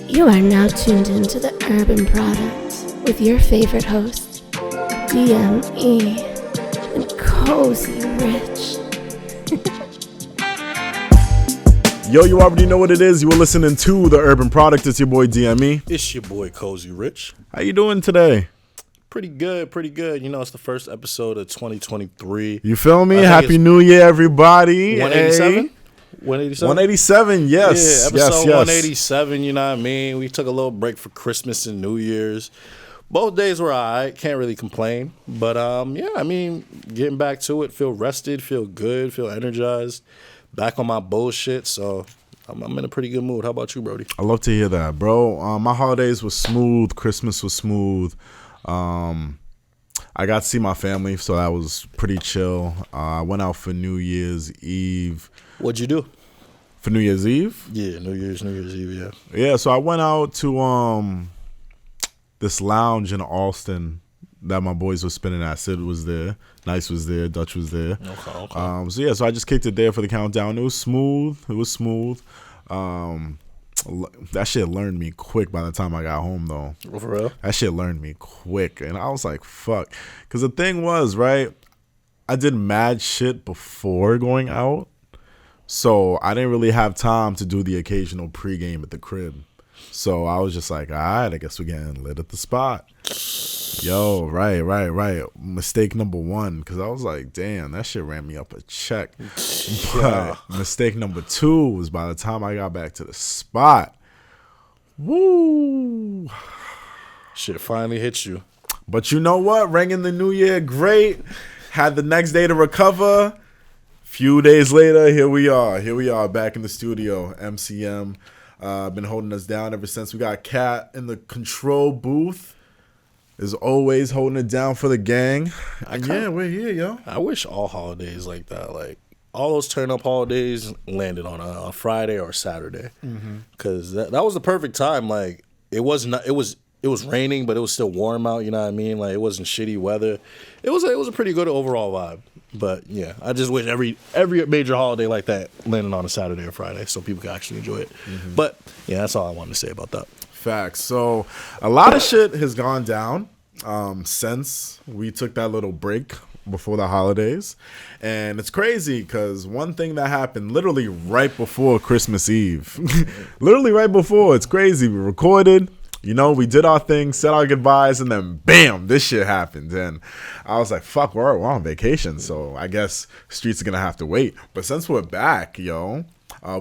You are now tuned into the Urban Product with your favorite host, DME and Cozy Rich. Yo, you already know what it is. You were listening to the Urban Product. It's your boy DME. It's your boy Cozy Rich. How you doing today? Pretty good, pretty good. You know, it's the first episode of 2023. You feel me? Happy New Year, everybody. 187? 187? 187, yes. Yeah, episode yes. 187, you know what I mean? We took a little break for Christmas and New Year's. Both days were all right. Can't really complain. But, yeah, I mean, getting back to it, feel rested, feel good, feel energized. Back on my bullshit, so I'm in a pretty good mood. How about you, Brody? I love to hear that, bro. My holidays were smooth. Christmas was smooth. I got to see my family, so that was pretty chill. I went out for New Year's Eve. What'd you do? For New Year's Eve? Yeah, New Year's Eve, yeah. Yeah, so I went out to this lounge in Austin that my boys were spinning at. Sid was there. Nice was there. Dutch was there. Okay. So I just kicked it there for the countdown. It was smooth. That shit learned me quick by the time I got home, though. Oh, for real? That shit learned me quick. And I was like, fuck. Because the thing was, right, I did mad shit before going out. So I didn't really have time to do the occasional pregame at the crib. So I was just like, all right, I guess we're getting lit at the spot. Yo, right. Mistake number one, because I was like, damn, that shit ran me up a check. But mistake number two was by the time I got back to the spot, woo, Shit finally hit you. But you know what? Ringing the new year great. Had the next day to recover. Few days later, here we are back in the studio. MCM been holding us down ever since. We got Kat in the control booth. Is always holding it down for the gang. Yeah, we're here, yo. I wish all holidays like that, like all those turn-up holidays landed on a Friday or Saturday, because that was the perfect time. Like it was raining, but it was still warm out. You know what I mean? Like it wasn't shitty weather. It was a pretty good overall vibe. But yeah, I just wish every major holiday like that landed on a Saturday or Friday, so people could actually enjoy it. But yeah, that's all I wanted to say about that. Facts. So a lot of shit has gone down since we took that little break before the holidays. And it's crazy because one thing that happened literally right before Christmas Eve, literally right before, it's crazy. We recorded, you know, we did our thing, said our goodbyes, and then bam, this shit happened. And I was like, fuck, we're on vacation, so I guess streets are going to have to wait. But since we're back, yo,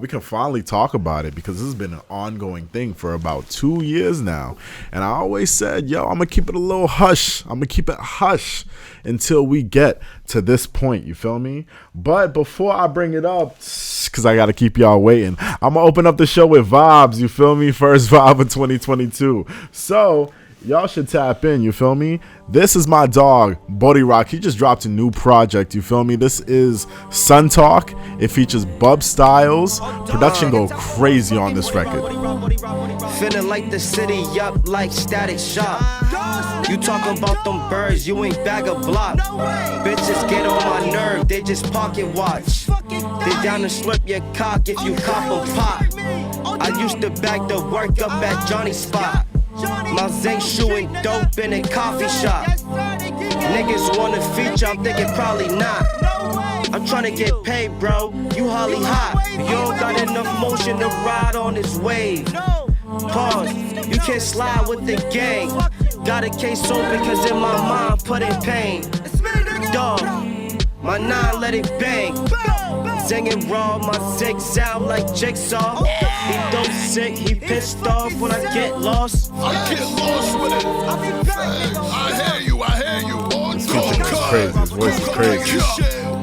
we can finally talk about it because this has been an ongoing thing for about 2 years now. And I always said, yo, I'm going to keep it a little hush. I'm going to keep it hush until we get to this point. You feel me? But before I bring it up, because I got to keep y'all waiting, I'm going to open up the show with vibes. You feel me? First vibe of 2022. So y'all should tap in, you feel me? This is my dog, Body Rock. He just dropped a new project, you feel me? This is Sun Talk. It features Bub Styles. Production go crazy on this record. Feeling like the city, up like Static Shock. You talking about them birds, you ain't bag a block. Bitches get on my nerve, they just pocket watch. They down to slip your cock if you cop a pop. I used to back the work up at Johnny's spot. My Zay shooting dope in a coffee shop. Niggas wanna feature, I'm thinking probably not. I'm trying to get paid, bro. You holly hot. You don't got enough motion to ride on this wave. Pause. You can't slide with the gang. Got a case open cause in my mind put in pain. Dog, my nine let it bang. Singing raw, my zig sound like jigsaw. He don't sick, he pissed off when I get lost. I get lost with it. I hear you. This feature is crazy. His voice is crazy.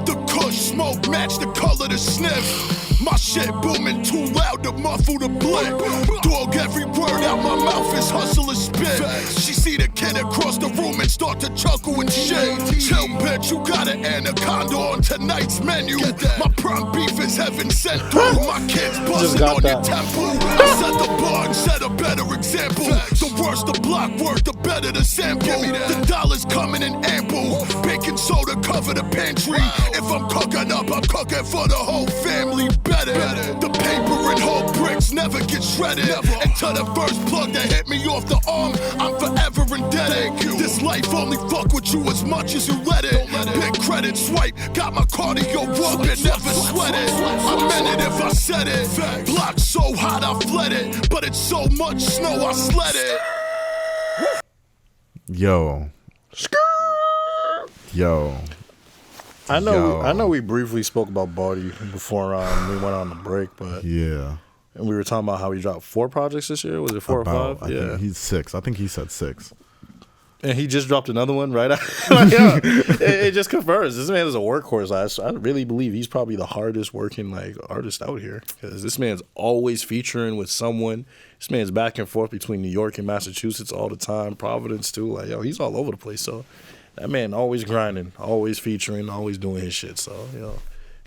The kush smoke match the color to sniff. My shit booming too loud to muffle the blip. Dog, every word out my mouth is hustle and spit. She see the kid across the room and start to chuckle and shit. Tell bitch you got an anaconda on tonight's menu. My prime beef is heaven sent through. My kids buzzing on your temple. I set the bar and set a better example. The worse the block work, the better the sample. The dollars coming in ample. Baking soda cover the pantry. If I'm cooking up, I'm cooking for the whole family. Better. The paper and whole bricks never get shredded. Until the first plug that hit me off the arm, I'm forever indebted. This life only fuck with you as much as you let it. Big credit swipe, got my cardio up and never sweat it. I meant it if I said it. Block so hot I fled it, but it's so much snow I sled it. Yo. I know we briefly spoke about Barty before we went on the break, but yeah. And we were talking about how he dropped 4 projects this year. Was it 4 or 5? I think he's 6. I think he said 6. And he just dropped another one, right? It just confirms this man is a workhorse. I really believe he's probably the hardest working artist out here, because this man's always featuring with someone. This man's back and forth between New York and Massachusetts all the time, Providence too. He's all over the place. So that man always grinding, always featuring, always doing his shit. So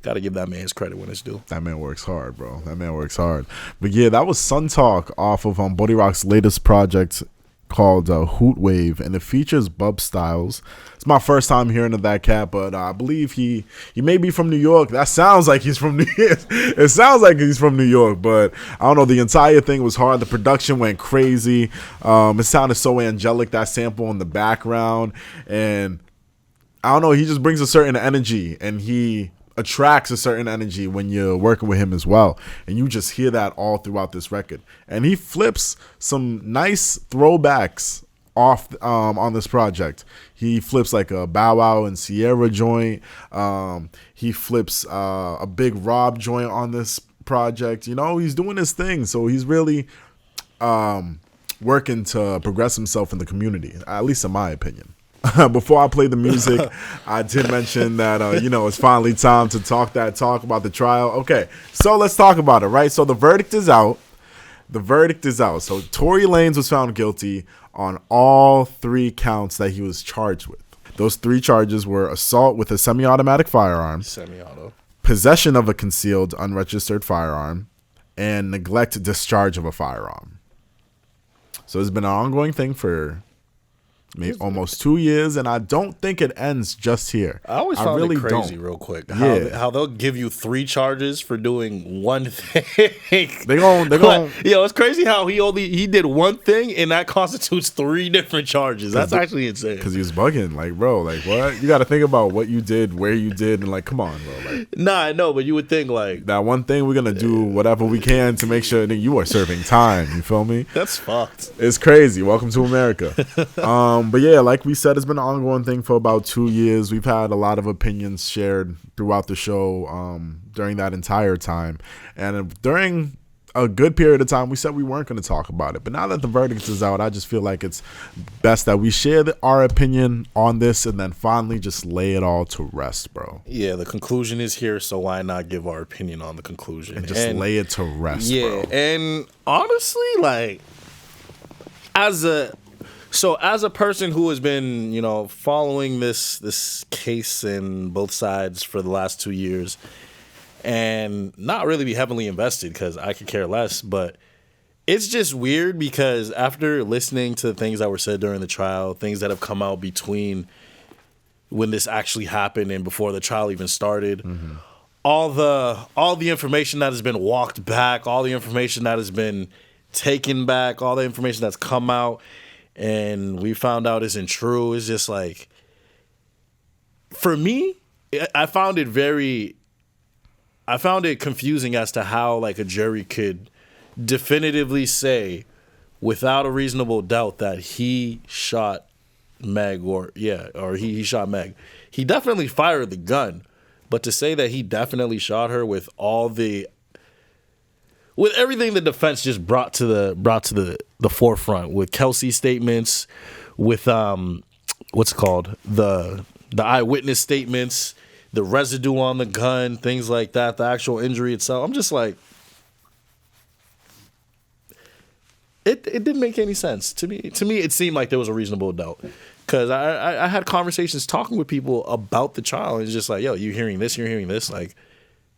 got to give that man his credit when it's due. That man works hard, bro. That man works hard. But yeah, that was Sun Talk off of Bodie Rock's latest project called Hoot Wave, and it features Bub Styles. It's my first time hearing of that cat, but I believe he may be from New York. That sounds like he's from New York. It sounds like he's from New York, but I don't know. The entire thing was hard. The production went crazy. It sounded so angelic, that sample in the background, and I don't know. He just brings a certain energy, and he attracts a certain energy when you're working with him as well, and you just hear that all throughout this record. And he flips some nice throwbacks off on this project. He flips like a Bow Wow and Sierra joint. He flips a Big Rob joint on this project. He's doing his thing, so he's really working to progress himself in the community, at least in my opinion. Before I play the music, I did mention that, it's finally time to talk about the trial. Okay, so let's talk about it, right? So the verdict is out. So Tory Lanez was found guilty on all 3 counts that he was charged with. Those 3 charges were assault with a semi-automatic firearm, possession of a concealed unregistered firearm, and neglect discharge of a firearm. So it's been an ongoing thing for almost 2 years, and I don't think it ends just here. I always found it crazy, real quick, how they'll give you 3 charges for doing one thing. They gon' it's crazy how he did one thing, and that constitutes 3 different charges. That's actually insane. Because he was bugging, bro, what? You got to think about what you did, where you did, and come on, bro. Nah, I know, but you would think that one thing we're gonna do whatever we can to make sure that you are serving time. You feel me? That's fucked. It's crazy. Welcome to America. But yeah, like we said, it's been an ongoing thing for about 2 years. We've had a lot of opinions shared throughout the show during that entire time. And during a good period of time, we said we weren't going to talk about it. But now that the verdict is out, I just feel like it's best that we share our opinion on this and then finally just lay it all to rest, bro. Yeah, the conclusion is here, so why not give our opinion on the conclusion? And just lay it to rest, bro. Yeah, and honestly, as a person who has been, following this case and both sides for the last 2 years, and not really be heavily invested because I could care less, but it's just weird because after listening to things that were said during the trial, things that have come out between when this actually happened and before the trial even started, all the information that has been walked back, all the information that has been taken back, all the information that's come out and we found out isn't true. It's just for me, I found it confusing as to how a jury could definitively say without a reasonable doubt that he shot Meg or he shot Meg. He definitely fired the gun, but to say that he definitely shot her with everything the defense just brought to the forefront, with Kelsey's statements, with the eyewitness statements, the residue on the gun, things like that, the actual injury itself. I'm just it didn't make any sense to me. To me, it seemed like there was a reasonable doubt because I had conversations talking with people about the trial, and it's just yo, you're hearing this.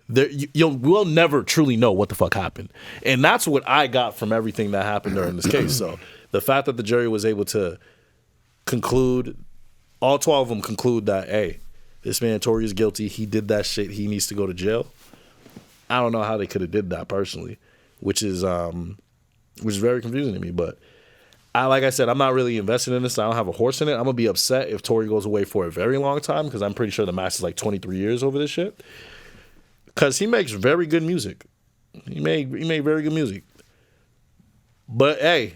We'll never truly know what the fuck happened. And that's what I got from everything that happened during this case. So the fact that the jury was able to conclude, all 12 of them conclude that, hey, this man Tory is guilty. He did that shit. He needs to go to jail. I don't know how they could have did that personally, which is very confusing to me. But like I said, I'm not really invested in this. I don't have a horse in it. I'm gonna be upset if Tory goes away for a very long time because I'm pretty sure the max is like 23 years over this shit. Because he makes very good music. He made very good music. But hey,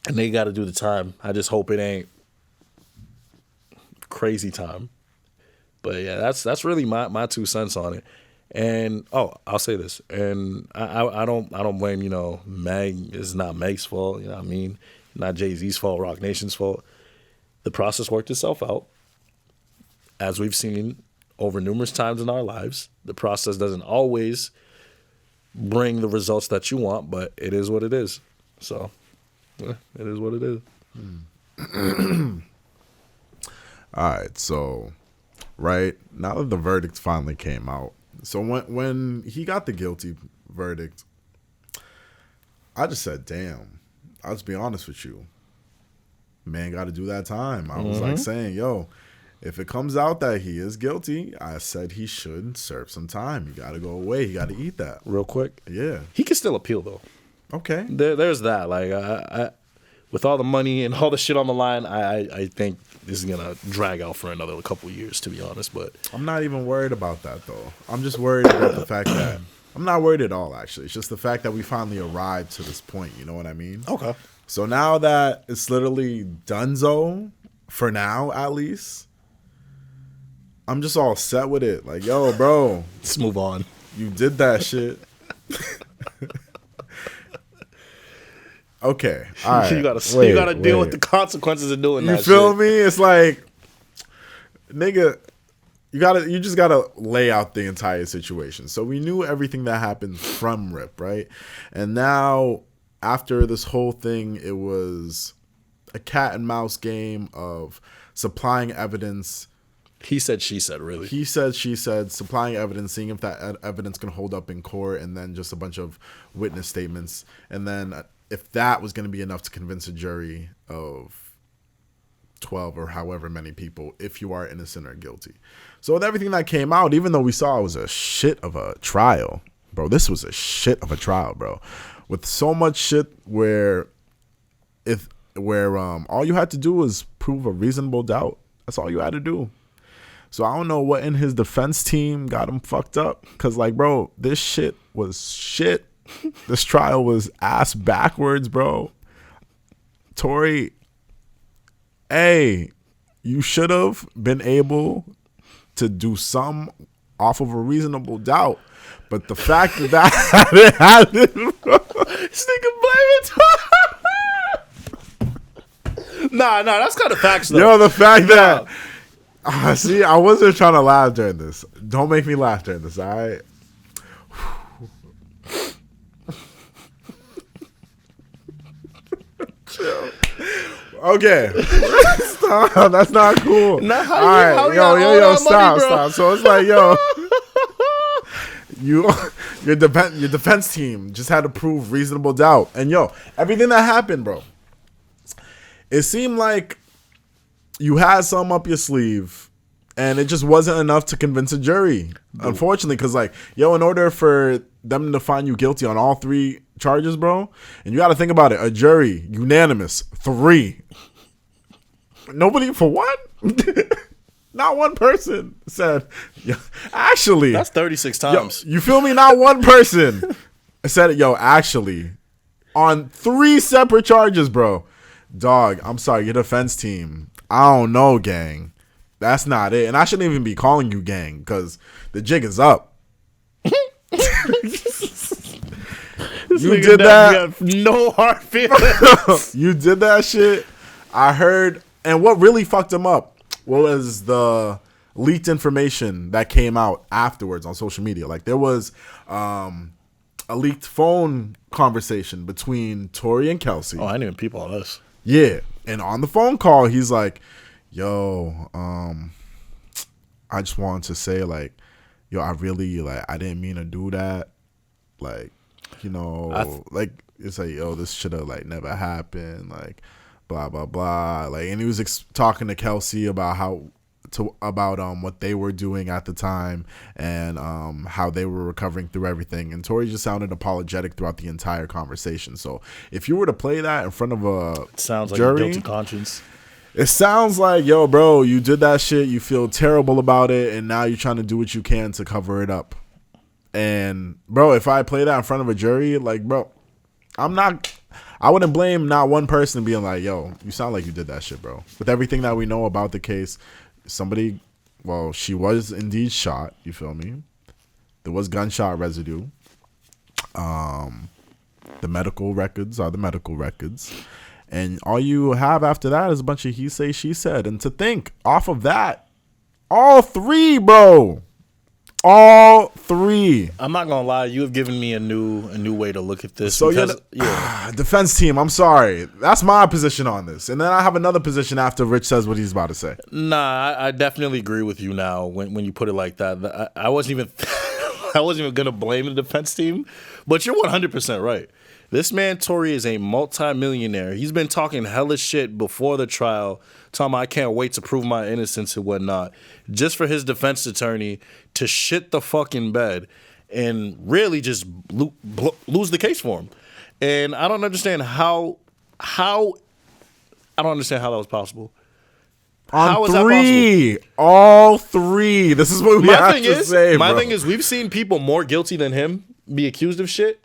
and they got to do the time. I just hope it ain't crazy time. But yeah, that's really my 2 cents on it. And I'll say this, and I don't blame, you know, Meg. It's not Meg's fault, you know what I mean? Not Jay-Z's fault, Rock Nation's fault. The process worked itself out. As we've seen over numerous times in our lives, the process doesn't always bring the results that you want, but it is what it is. So, yeah, it is what it is. All right, so right now that the verdict finally came out, so when he got the guilty verdict, I just said, damn, I'll just be honest with you, man, got to do that time. I was like saying, yo, if it comes out that he is guilty, I said he should serve some time. He got to go away. He got to eat that. Real quick. Yeah. He can still appeal, though. Okay. There's that. Like, I with all the money and all the shit on the line, I think this is going to drag out for another couple of years, to be honest. But I'm not even worried about that, though. I'm just worried about the fact that I'm not worried at all, actually. It's just the fact that we finally arrived to this point. You know what I mean? Okay. So now that it's literally donezo, for now at least, I'm just all set with it. Like, yo, bro. Let's move on. You did that shit. Okay. All right. You gotta deal with the consequences of doing that. You feel shit. me? It's like, nigga, you just gotta lay out the entire situation. So we knew everything that happened from Rip, right? And now after this whole thing, it was a cat and mouse game of supplying evidence. He said, she said, really. He said, she said, supplying evidence, seeing if that evidence can hold up in court, and then just a bunch of witness statements. And then if that was going to be enough to convince a jury of 12 or however many people, if you are innocent or guilty. So with everything that came out, even though we saw it was a shit of a trial, bro, this was a shit of a trial, bro. With so much shit where all you had to do was prove a reasonable doubt. That's all you had to do. So I don't know what in his defense team got him fucked up. Because, like, bro, this shit was shit. This trial was ass backwards, bro. Tory, hey, you should have been able to do some off of a reasonable doubt. But the fact that didn't happen, bro. This nigga blame it. Nah, that's kind of facts, though. Yo, the fact that... see, I wasn't trying to laugh during this. Don't make me laugh during this, all right? Okay. Stop. That's not cool. Nah, all right. Yo, stop. So it's like, yo, your defense team just had to prove reasonable doubt. And yo, everything that happened, bro, it seemed like you had some up your sleeve, and it just wasn't enough to convince a jury, unfortunately. Because, like, yo, in order for them to find you guilty on all 3 charges, bro, and you got to think about it, a jury, unanimous, 3. Nobody, for what? Not one person said, yo, actually. That's 36 times. Yo, you feel me? Not one person said, yo, actually, on 3 separate charges, bro. Dog, I'm sorry, your defense team, I don't know, gang. That's not it. And I shouldn't even be calling you gang because the jig is up. You did that. No hard feelings. You did that shit. I heard. And what really fucked him up was the leaked information that came out afterwards on social media. Like, there was a leaked phone conversation between Tory and Kelsey. Oh, I didn't even peep all this. Yeah. And on the phone call, he's like, yo, I just wanted to say, like, yo, I really, like, I didn't mean to do that. Like, you know, like, it's like, yo, this should have like never happened, like blah blah blah, like, and he was talking to Kelsey about what they were doing at the time and how they were recovering through everything, and Tory just sounded apologetic throughout the entire conversation. So if you were to play that in front of a Sounds like jury, a guilty conscience. it sounds like, yo, bro, you did that shit, you feel terrible about it, and now you're trying to do what you can to cover it up. And bro, if I play that in front of a jury, like, bro, I wouldn't blame not one person being like, yo, you sound like you did that shit, bro. With everything that we know about the case, she was indeed shot, you feel me? There was gunshot residue. The medical records are the medical records. And all you have after that is a bunch of he say, she said. And to think, off of that, all three, bro. All three. I'm not gonna lie, you have given me a new way to look at this. So because, defense team, I'm sorry. That's my position on this. And then I have another position after Rich says what he's about to say. Nah, I definitely agree with you now when you put it like that. I wasn't even I wasn't even gonna blame the defense team, but you're 100% right. This man Tory is a multi-millionaire. He's been talking hella shit before the trial, talking about I can't wait to prove my innocence and whatnot, just for his defense attorney to shit the fucking bed and really just lose the case for him. And I don't understand how I don't understand how that was possible. How is that possible? All three. This is what we have to say, My bro. thing is, we've seen people more guilty than him be accused of shit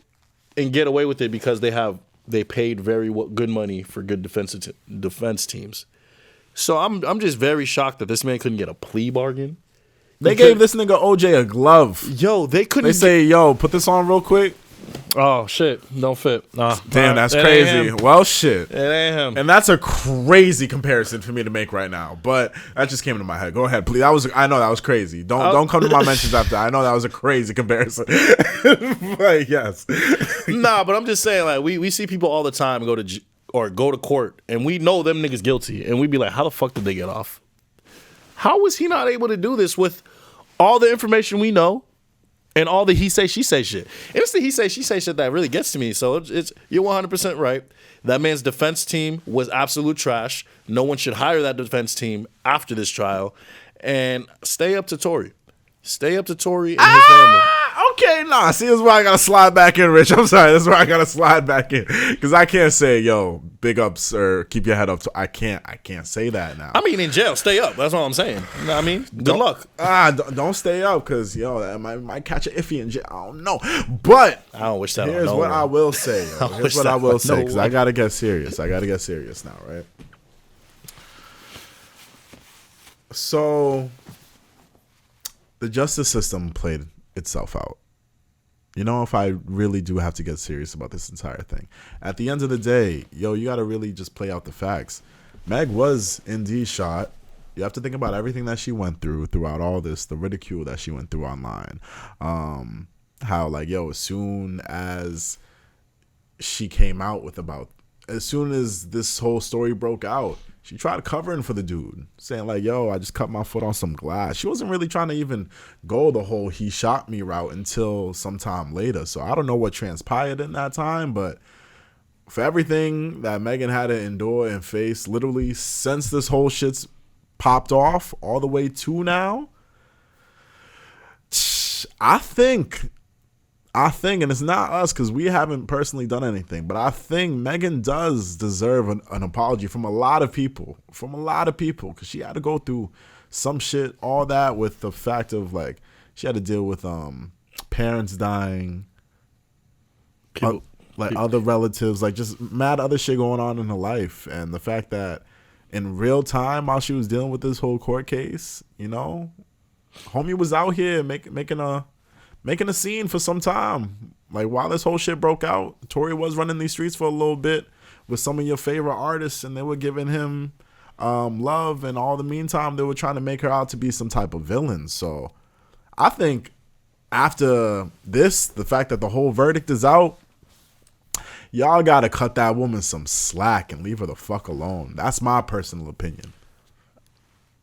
and get away with it because they paid very good money for good defense teams. So I'm just very shocked that this man couldn't get a plea bargain. They gave this nigga OJ a glove. Yo, they couldn't. They say, yo, put this on real quick. Oh shit, don't fit. Damn, that's crazy. Well, shit. It ain't him. And that's a crazy comparison for me to make right now. But that just came into my head. Go ahead, please. I know that was crazy. Don't come to my mentions after. I know that was a crazy comparison. But yes. Nah, but I'm just saying, like, we see people all the time go to court, and we know them niggas guilty, and we be like, how the fuck did they get off? How was he not able to do this with all the information we know? And all the he say, she say shit. And it's the he say, she say shit that really gets to me. So you're 100% right. That man's defense team was absolute trash. No one should hire that defense team after this trial. And stay up to Tory. Stay up to Tory and his family. Okay, nah. See, this is where I gotta slide back in, Rich. I'm sorry. This is where I gotta slide back in because I can't say, yo, big ups or keep your head up. I can't say that now. I mean, in jail, stay up. That's all I'm saying. You know what I mean? Good luck. Don't stay up because that might catch an iffy in jail. I don't know, but I don't wish that. Here's what I will say. Here's what I will say because I gotta get serious. I gotta get serious now, right? So the justice system played itself out. You know, if I really do have to get serious about this entire thing, at the end of the day, yo, you got to really just play out the facts. Meg was indeed shot. You have to think about everything that she went throughout all this, the ridicule that she went through online. How, like, yo, as soon as she came out as soon as this whole story broke out, she tried covering for the dude, saying like, yo, I just cut my foot on some glass. She wasn't really trying to even go the whole he shot me route until sometime later. So I don't know what transpired in that time, but for everything that Megan had to endure and face literally since this whole shit's popped off all the way to now, I think, and it's not us because we haven't personally done anything, but I think Megan does deserve an apology from a lot of people, because she had to go through some shit, all that with the fact of like she had to deal with parents dying, other relatives, like just mad other shit going on in her life, and the fact that in real time while she was dealing with this whole court case, you know, homie was out here making a scene for some time. Like while this whole shit broke out, Tory was running these streets for a little bit with some of your favorite artists, and they were giving him love, and all the meantime they were trying to make her out to be some type of villain. So I think after this, the fact that the whole verdict is out, y'all gotta cut that woman some slack and leave her the fuck alone. That's my personal opinion.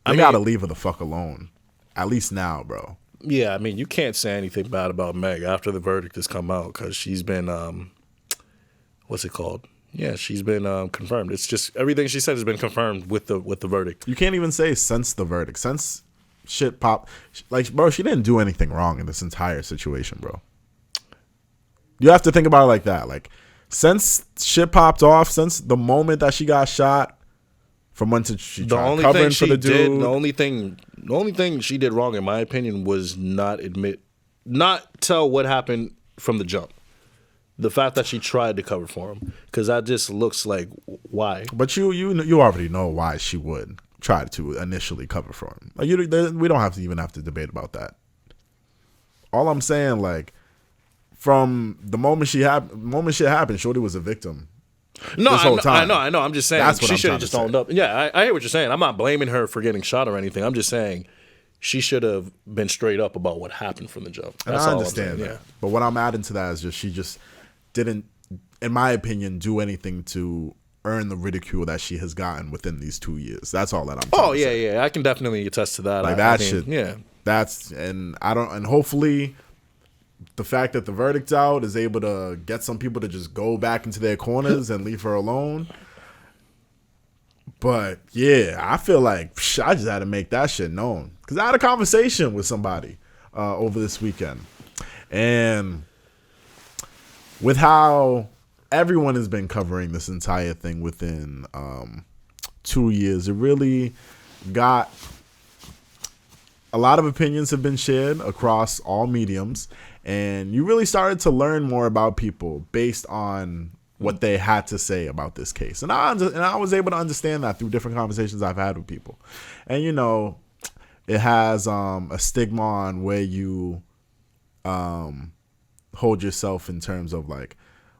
They gotta leave her the fuck alone. At least now, bro. Yeah, I mean, you can't say anything bad about Meg after the verdict has come out because she's been, what's it called? Yeah, she's been confirmed. It's just everything she said has been confirmed with the verdict. You can't even say since the verdict. Since shit popped. Like, bro, she didn't do anything wrong in this entire situation, bro. You have to think about it like that. Like, since shit popped off, since the moment that she got shot, from when she tried covering for the dude. The only thing she did wrong, in my opinion, was not tell what happened from the jump. The fact that she tried to cover for him, because that just looks like why. But you already know why she would try to initially cover for him. Like, we don't have to debate about that. All I'm saying, like, from the moment shit happened, Shorty was a victim. No, this whole time. I know. I'm just saying she should have just owned up. Yeah, I hear what you're saying. I'm not blaming her for getting shot or anything. I'm just saying she should have been straight up about what happened from the jump. That's I all understand I'm saying, that. yeah. But what I'm adding to that is she just didn't, in my opinion, do anything to earn the ridicule that she has gotten within these 2 years. That's all that I'm trying to say. Yeah. I can definitely attest to that. Like, yeah. And hopefully the fact that the verdict's out is able to get some people to just go back into their corners and leave her alone. But yeah, I feel like I just had to make that shit known, because I had a conversation with somebody over this weekend, and with how everyone has been covering this entire thing within 2 years, it really got a lot of opinions have been shared across all mediums, and you really started to learn more about people based on what they had to say about this case. And I was able to understand that through different conversations I've had with people. And, you know, it has a stigma on where you hold yourself in terms of, like,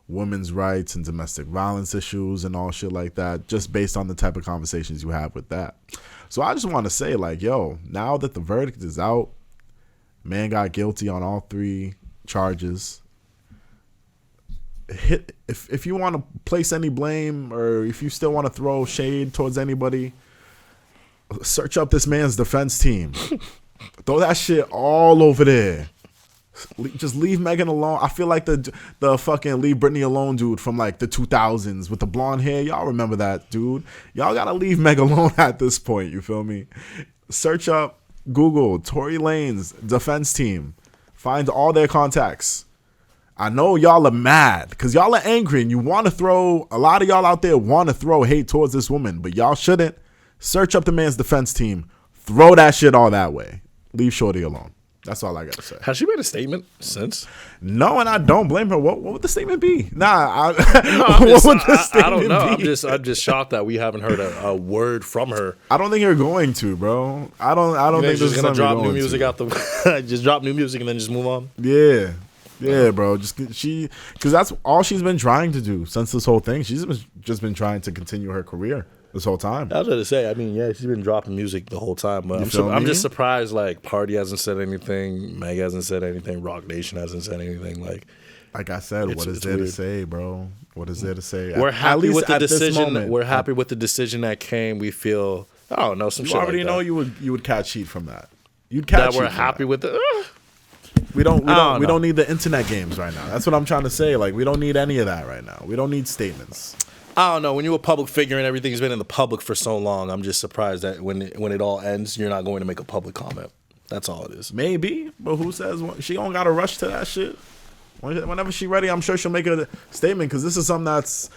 women's rights and domestic violence issues and all shit like that, just based on the type of conversations you have with that. So I just want to say, like, yo, now that the verdict is out, man got guilty on all 3 charges. If you want to place any blame, or if you still want to throw shade towards anybody, search up this man's defense team. Throw that shit all over there. Just leave Megan alone. I feel like the fucking leave Britney alone dude from, like, the 2000s with the blonde hair. Y'all remember that dude? Y'all gotta leave Meg alone at this point. You feel me? Search up, Google Tory Lanez defense team. Find all their contacts. I know y'all are mad because y'all are angry and you want to throw, a lot of y'all out there want to throw hate towards this woman, but y'all shouldn't. Search up the man's defense team. Throw that shit all that way. Leave Shorty alone. That's all I got to say. Has she made a statement since? No, and I don't blame her. What would the statement be? Nah, I don't know. I'm just shocked that we haven't heard a word from her. I don't think you're going to, bro. I don't think she's gonna drop new music out the just drop new music and then just move on. Yeah, bro. Because that's all she's been trying to do since this whole thing. She's just been trying to continue her career this whole time. I was going to say, I mean, yeah, she's been dropping music the whole time. But I'm just surprised, like, Party hasn't said anything, Meg hasn't said anything, Rock Nation hasn't said anything. Like I said, what is there to say, bro? What is there to say? We're happy with the decision. We're happy with the decision that came. We feel, I don't know, some shit like that. You already know you would catch heat from that. You'd catch that we're happy with it. We don't need the internet games right now. That's what I'm trying to say. Like, we don't need any of that right now. We don't need statements. I don't know. When you're a public figure and everything's been in the public for so long, I'm just surprised that when it all ends, you're not going to make a public comment. That's all it is. Maybe, but who says she don't got to rush to that shit? Whenever she's ready, I'm sure she'll make a statement, because this is something that's,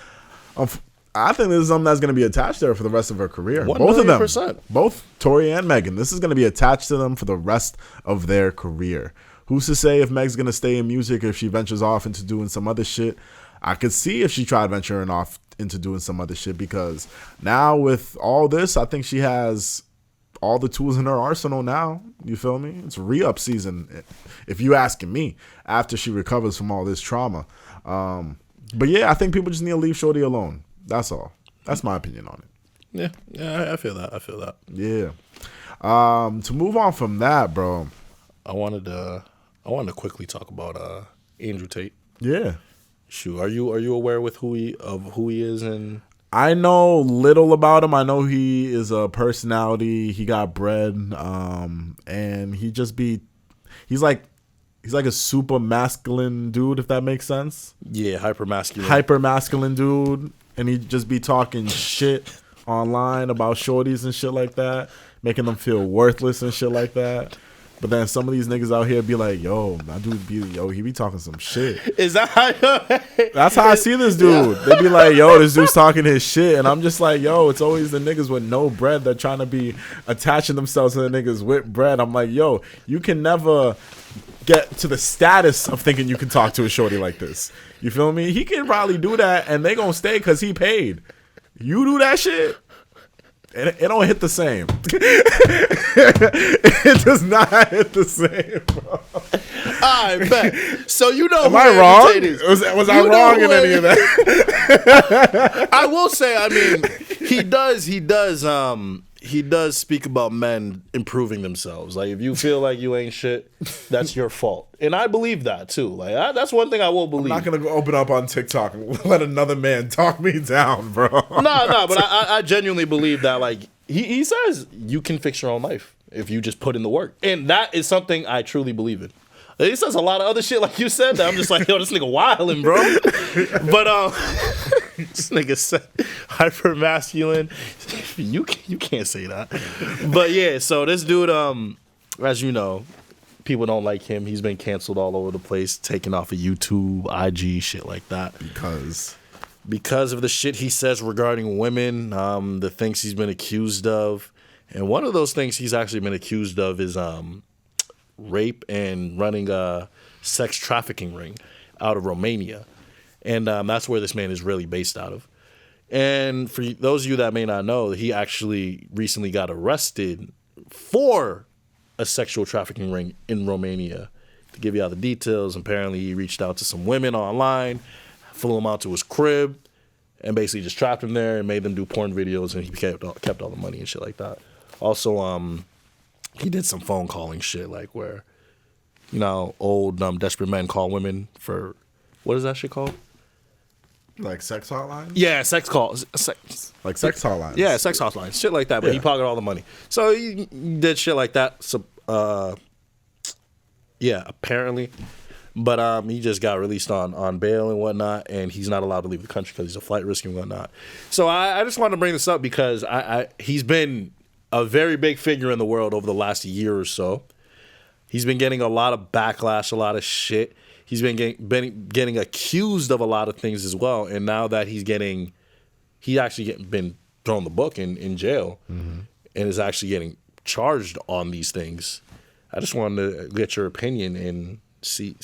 I think this is something that's going to be attached to her for the rest of her career. Both of them, both Tory and Megan. This is going to be attached to them for the rest of their career. Who's to say if Meg's going to stay in music, or if she ventures off into doing some other shit? I could see if she tried venturing off into doing some other shit, because now with all this, I think she has all the tools in her arsenal now. You feel me? It's re-up season, if you asking me, after she recovers from all this trauma. But yeah, I think people just need to leave Shorty alone. That's all. That's my opinion on it. Yeah, I feel that. Yeah. To move on from that, bro, I wanted to quickly talk about Andrew Tate. Yeah. Shoot, are you aware with who he is? And I know little about him. I know he is a personality. He got bread, and he's like he's like a super masculine dude, if that makes sense. Yeah, hyper masculine. Hyper masculine dude, and he just be talking shit online about shorties and shit like that, making them feel worthless and shit like that. But then some of these niggas out here be like, yo, that dude he be talking some shit. Is that how That's how I see this dude. They be like, yo, this dude's talking his shit. And I'm just like, yo, it's always the niggas with no bread. They're trying to be attaching themselves to the niggas with bread. I'm like, yo, you can never get to the status of thinking you can talk to a shorty like this. You feel me? He can probably do that and they gonna stay because he paid. You do that shit, it don't hit the same. It does not hit the same, bro. I bet. So you know, am I wrong? Was I wrong in any of that? I will say, I mean, he does speak about men improving themselves. Like, if you feel like you ain't shit, that's your fault, and I believe that too. Like, that's one thing I will believe. I'm not gonna go open up on TikTok and let another man talk me down, bro. No, but I genuinely believe that. Like, he says you can fix your own life if you just put in the work, and that is something I truly believe in. He says a lot of other shit, like you said, that I'm just like, yo, this nigga wildin', bro. But this nigga said hyper masculine. You can't say that. But yeah, so this dude, as you know, people don't like him. He's been canceled all over the place, taken off of YouTube, IG, shit like that. Because of the shit he says regarding women, the things he's been accused of. And one of those things he's actually been accused of is rape and running a sex trafficking ring out of Romania. And that's where this man is really based out of. And for those of you that may not know, he actually recently got arrested for a sexual trafficking ring in Romania. To give you all the details, apparently he reached out to some women online, flew them out to his crib, and basically just trapped them there and made them do porn videos, and he kept all the money and shit like that. Also, he did some phone calling shit, like where, you know, old desperate men call women for, what is that shit called? Like sex hotlines? Yeah, sex calls. Like sex hotlines. Yeah, sex hotlines. Shit like that, but he pocketed all the money. So he did shit like that. So, yeah, apparently. But he just got released on bail and whatnot, and he's not allowed to leave the country because he's a flight risk and whatnot. So I just wanted to bring this up because he's been a very big figure in the world over the last year or so. He's been getting a lot of backlash, a lot of shit. He's been getting accused of a lot of things as well. And now that he's actually been thrown the book in jail and is actually getting charged on these things. I just wanted to get your opinion and see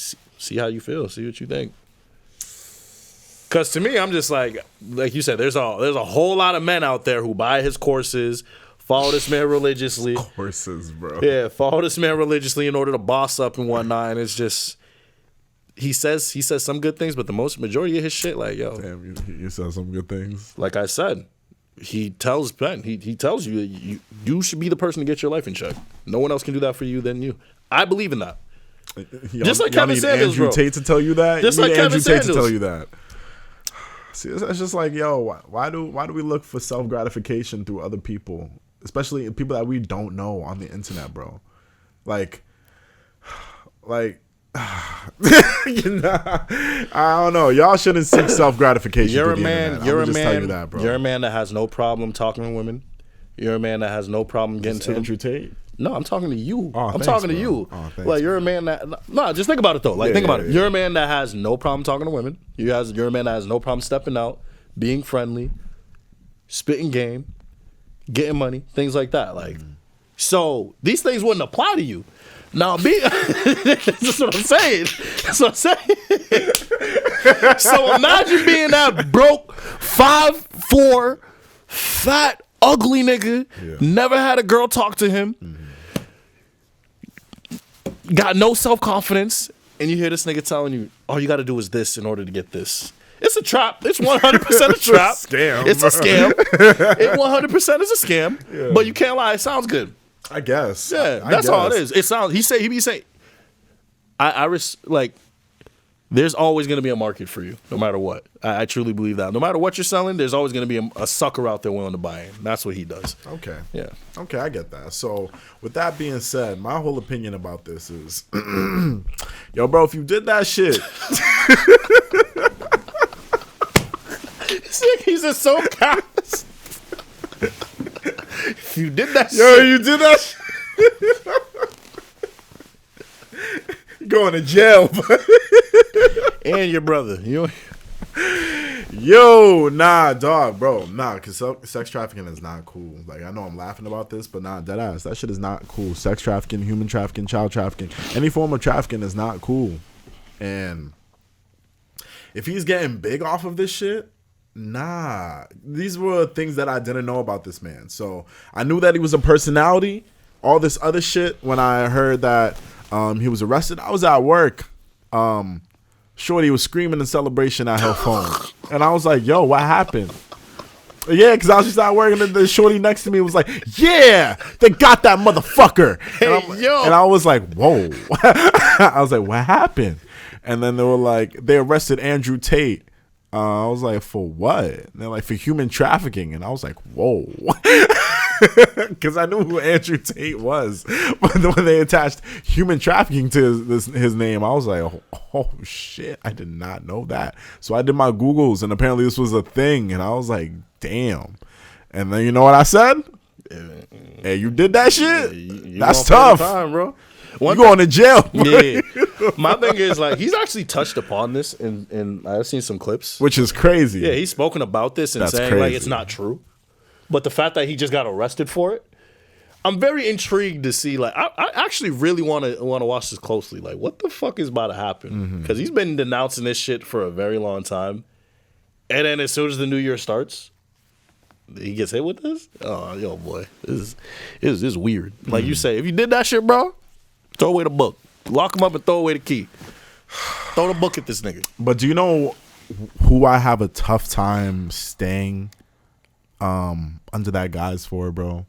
how you feel, see what you think. Because to me, I'm just like you said, there's a whole lot of men out there who buy his courses, follow this man religiously. Courses, bro. Yeah, follow this man religiously in order to boss up and whatnot. And it's just, he says some good things, but the majority of his shit, like, yo. Damn, you said some good things. Like I said, he tells Ben, he tells you you should be the person to get your life in check. No one else can do that for you than you. I believe in that. Just like Kevin Sanders, Andrew bro. Tate to tell you that. Just you like need Kevin Andrew Tate Sanders to tell you that. See, it's just like, yo, why do we look for self gratification through other people, especially people that we don't know on the internet, bro? Like, you know, I don't know. Y'all shouldn't seek self gratification. You're a man. You're a man. Tell you that, bro. You're a man that has no problem talking to women. You're a man that has no problem getting to Andrew Tate. No, I'm talking to you. Oh, I'm talking to bro. you. Oh, thanks, like, you're a man that... No, just think about it, though. Like, think about it. Yeah. You're a man that has no problem talking to women. You're a man that has no problem stepping out, being friendly, spitting game, getting money, things like that. Like, so these things wouldn't apply to you. Now, that's what I'm saying. That's what I'm saying. So imagine being that broke, 5'4", fat, ugly nigga, never had a girl talk to him, got no self-confidence, and you hear this nigga telling you, all you got to do is this in order to get this. It's a trap. It's 100% a trap. It's a scam. It 100% is a scam, but you can't lie. It sounds good. I guess. Yeah, that's all it is. It sounds. He be saying. there's always going to be a market for you, no matter what. I truly believe that. No matter what you're selling, there's always going to be a sucker out there willing to buy it. That's what he does. Okay. Yeah. Okay, I get that. So, with that being said, my whole opinion about this is, yo, bro, if you did that shit, he's just so callous. If you did that yo, shit. you did that shit. Going to jail. And your brother. Yo, nah, dog, bro. Nah, because sex trafficking is not cool. Like, I know I'm laughing about this, but nah, deadass. That shit is not cool. Sex trafficking, human trafficking, child trafficking, any form of trafficking is not cool. And if he's getting big off of this shit, nah. These were things that I didn't know about this man. So I knew that he was a personality. All this other shit, when I heard that he was arrested, I was at work. Shorty was screaming in celebration at her phone. And I was like, yo, what happened? Yeah, because I was just at work, and the shorty next to me was like, yeah, they got that motherfucker. And I was like, whoa. I was like, what happened? And then they were like, they arrested Andrew Tate. I was like, for what? And they're like, for human trafficking. And I was like, whoa. Because I knew who Andrew Tate was. But when they attached human trafficking to his name, I was like, oh, shit. I did not know that. So I did my Googles, and apparently this was a thing. And I was like, damn. And then you know what I said? Hey, you did that shit? You That's tough. Time, bro. You going to jail. Yeah. My thing is, like, he's actually touched upon this, and I've seen some clips. Which is crazy. Yeah, he's spoken about this and That's saying, crazy. like, it's not true. But the fact that he just got arrested for it, I'm very intrigued to see. Like, I actually really want to watch this closely. Like, what the fuck is about to happen? Because he's been denouncing this shit for a very long time, and then as soon as the new year starts, he gets hit with this. Oh, yo, boy, this is weird. Like you say, if you did that shit, bro, throw away the book, lock him up, and throw away the key. Throw the book at this nigga. But do you know who I have a tough time staying under that guise for, bro?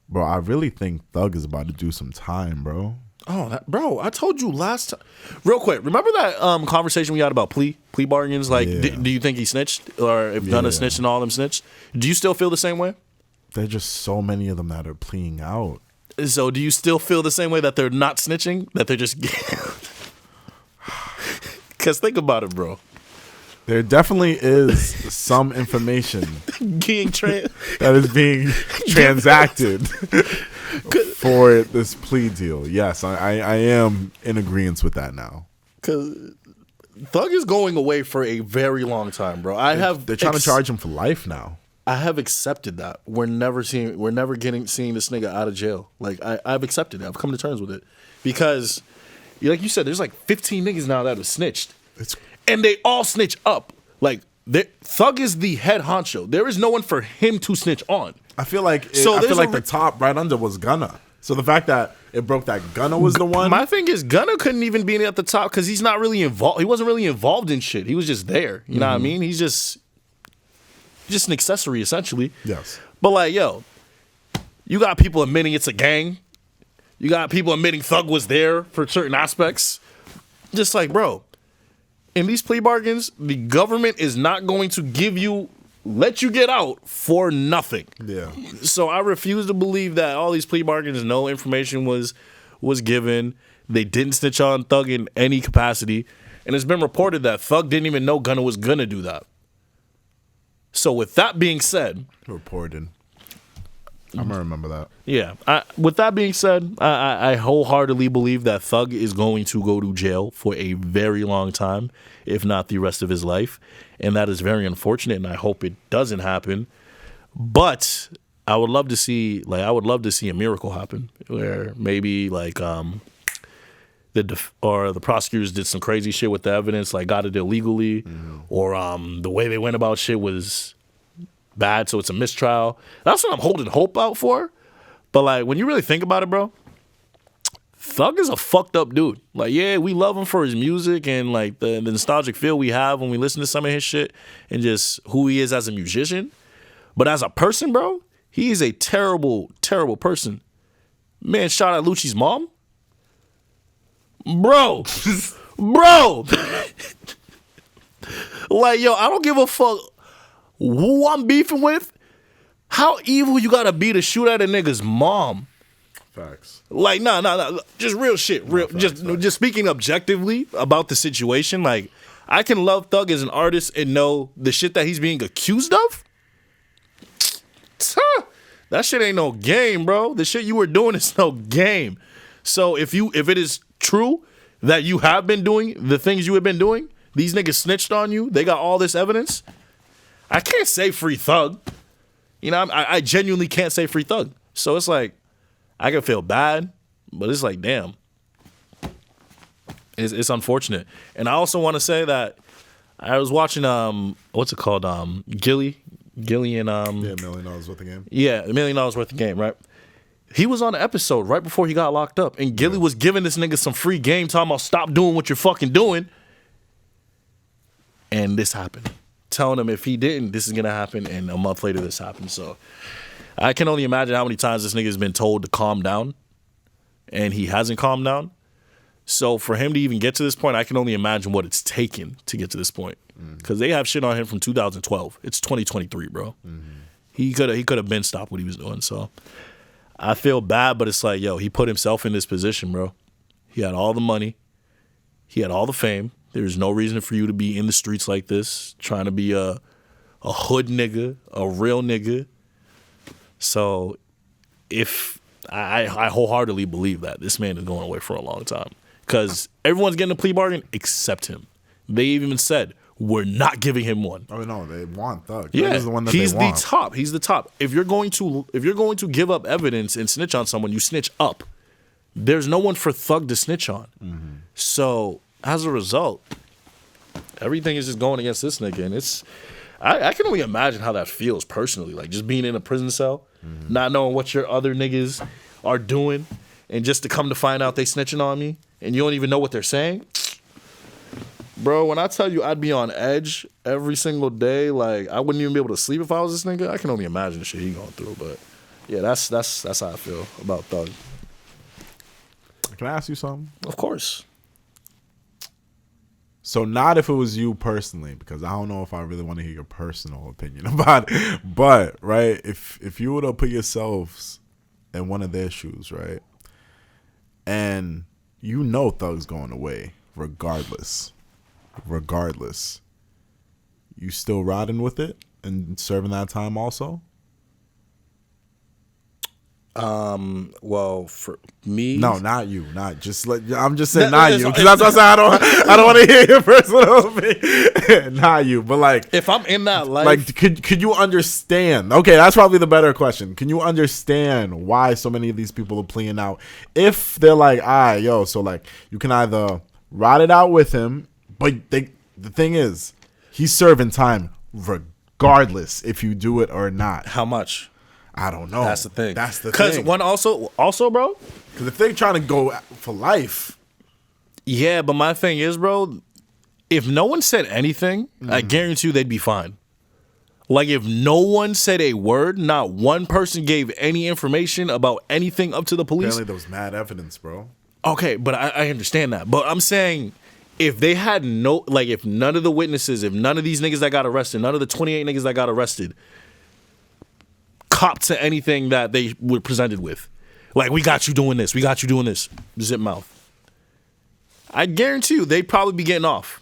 Bro, I really think Thug is about to do some time, bro. Oh, bro, I told you last time. Real quick, remember that conversation we had about plea bargains? Like, Yeah. do you think he snitched? Or if Gunna snitched and all of them snitched? Do you still feel the same way? There's just so many of them that are pleading out. So do you still feel the same way that they're not snitching? That they're just... Because think about it, bro. There definitely is some information that is being transacted for this plea deal. Yes, I am in agreement with that now. Because Thug is going away for a very long time, bro. They're trying to charge him for life now. I have accepted that. We're never seeing this nigga out of jail. Like, I've accepted it. I've come to terms with it. Because, like you said, there's like 15 niggas now that have snitched. And they all snitch up. Like, Thug is the head honcho. There is no one for him to snitch on. I feel like the top right under was Gunna. So the fact that it broke that Gunna was the one. My thing is, Gunna couldn't even be at the top because he's not really involved. He wasn't really involved in shit. He was just there. You know what I mean? He's just an accessory, essentially. Yes. But like, yo, you got people admitting it's a gang. You got people admitting Thug was there for certain aspects. Just like, bro, in these plea bargains, the government is not going to let you get out for nothing. Yeah. So I refuse to believe that all these plea bargains, no information was given. They didn't snitch on Thug in any capacity. And it's been reported that Thug didn't even know Gunna was going to do that. So with that being said... Reported. I'm going to remember that. Yeah. With that being said, I wholeheartedly believe that Thug is going to go to jail for a very long time, if not the rest of his life. And that is very unfortunate, and I hope it doesn't happen. But I would love to see a miracle happen where maybe like the prosecutors did some crazy shit with the evidence, like got it illegally, or the way they went about shit was bad, so it's a mistrial. That's what I'm holding hope out for. But like, when you really think about it, bro, Thug is a fucked up dude. Like, yeah, we love him for his music and like the nostalgic feel we have when we listen to some of his shit and just who he is as a musician. But as a person, bro, he is a terrible, terrible person. Man shot at Lucci's mom. Bro, Bro. Like, yo, I don't give a fuck who I'm beefing with. How evil you gotta be to shoot at a nigga's mom? Facts. Like, nah. Just real shit. Just speaking objectively about the situation, like, I can love Thug as an artist and know the shit that he's being accused of. That shit ain't no game, bro. The shit you were doing is no game. So if it is true that you have been doing the things you have been doing, these niggas snitched on you, they got all this evidence, I can't say free Thug. You know, I genuinely can't say free Thug. So it's like, I can feel bad, but it's like, damn. It's unfortunate. And I also want to say that I was watching, what's it called? Gilly and Yeah, $1 million worth of game. Yeah, $1 million worth of game, right? He was on the episode right before he got locked up, and Gilly was giving this nigga some free game, talking about stop doing what you're fucking doing. And this happened. Telling him if he didn't, this is gonna happen, and a month later this happened. So I can only imagine how many times this nigga's been told to calm down, and he hasn't calmed down. So for him to even get to this point, I can only imagine what it's taken to get to this point. Because they have shit on him from 2012. It's 2023, bro. He could have been stopped what he was doing. So I feel bad, but it's like, yo, he put himself in this position, bro. He had all the money. He had all the fame. There's no reason for you to be in the streets like this, trying to be a hood nigga, a real nigga. So if I wholeheartedly believe that this man is going away for a long time. Because everyone's getting a plea bargain except him. They even said, we're not giving him one. Oh no, they want Thug. Yeah, That is the one that he's they want. the top. He's the top. If you're going to give up evidence and snitch on someone, you snitch up. There's no one for Thug to snitch on. So as a result, everything is just going against this nigga, and it's. I can only imagine how that feels personally, like just being in a prison cell, not knowing what your other niggas are doing, and just to come to find out they snitching on me, and you don't even know what they're saying. Bro, when I tell you I'd be on edge every single day, like I wouldn't even be able to sleep if I was this nigga. I can only imagine the shit he going through. But yeah, that's how I feel about Thug. Can I ask you something? Of course. So not if it was you personally, because I don't know if I really want to hear your personal opinion about it. But right, if you were to put yourselves in one of their shoes, right, and you know Thug's going away regardless, you still riding with it and serving that time also? Well, for me, No, not you. Not just let. I'm just saying not you, because that's what I said. I don't want to hear your personal opinion. Not you, but like, if I'm in that life, like, could you understand? Okay, that's probably the better question. Can you understand why so many of these people are pleading out? If they're like, yo, so like, you can either ride it out with him, but the thing is, he's serving time regardless if you do it or not. how much? I don't know. That's the thing. That's the thing. Because one also, bro. Because if they're trying to go for life, Yeah, but my thing is, bro, if no one said anything, I guarantee you they'd be fine. Like, if no one said a word, not one person gave any information about anything up to the police. apparently there was mad evidence, bro. Okay, but I understand that. But I'm saying, if they had if none of the witnesses, if none of these niggas that got arrested, none of the 28 niggas that got arrested, copped to anything that they were presented with, like, we got you doing this, zip mouth, I guarantee you they'd probably be getting off.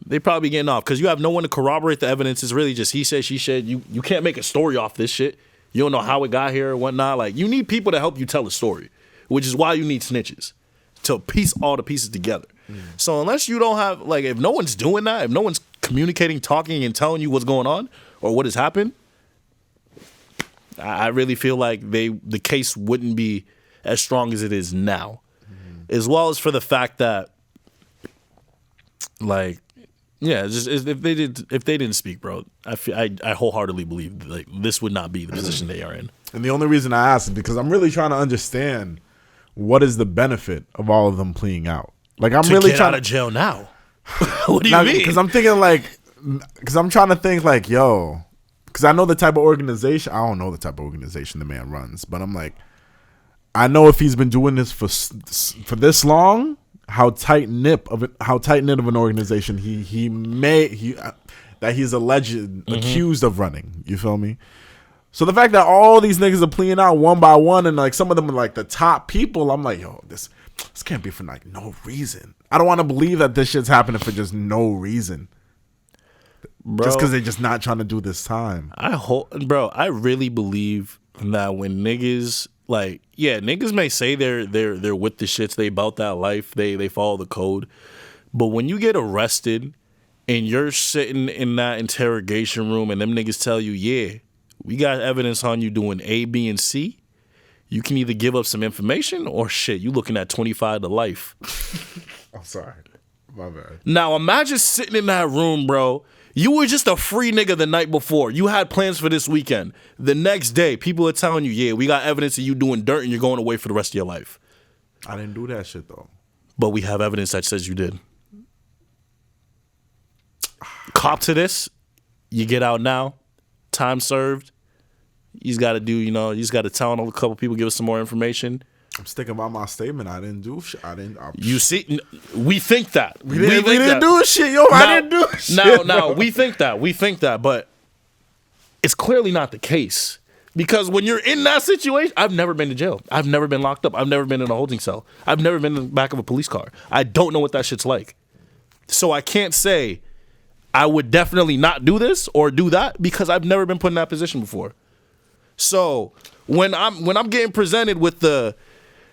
Because you have no one to corroborate the evidence. It's really just he said, she said. You can't make a story off this shit. You don't know how it got here or whatnot. Like, you need people to help you tell a story, which is why you need snitches to piece all the pieces together. So unless you don't have, like, if no one's doing that, if no one's communicating, talking, and telling you what's going on or what has happened, I really feel like the case wouldn't be as strong as it is now. As well as for the fact that, like, yeah, just if they didn't speak, bro, I wholeheartedly believe like this would not be the position they are in. And the only reason I ask is because I'm really trying to understand what is the benefit of all of them pleading out. Like, I'm really get trying out of jail now. What do you mean? Because I'm thinking because I'm trying to think like, yo, because I know the type of organization. I don't know the type of organization the man runs, but I'm like, I know if he's been doing this for this long, how tight knit of an organization that he's accused of running. You feel me? So the fact that all these niggas are pleading out one by one, and like some of them are like the top people, I'm like, yo, this can't be for like no reason. I don't want to believe that this shit's happening for just no reason. Bro, just because they're just not trying to do this time. I really believe that when niggas niggas may say they're with the shits, they about that life, they follow the code, but when you get arrested and you're sitting in that interrogation room and them niggas tell you, yeah, we got evidence on you doing A, B, and C, you can either give up some information or shit, you looking at 25 to life. I'm sorry, my bad. Now imagine sitting in that room, bro. You were just a free nigga the night before. You had plans for this weekend. The next day, people are telling you, yeah, we got evidence of you doing dirt and you're going away for the rest of your life. I didn't do that shit, though. But we have evidence that says you did. Cop to this. You get out now. Time served. You just got to you just got to tell a couple people, give us some more information. I'm sticking by my statement. I didn't do shit. You see, we think that. We didn't do shit, yo. I didn't do shit. Now, we think that, but it's clearly not the case. Because when you're in that situation, I've never been to jail. I've never been locked up. I've never been in a holding cell. I've never been in the back of a police car. I don't know what that shit's like. So I can't say I would definitely not do this or do that because I've never been put in that position before. So when I'm getting presented with the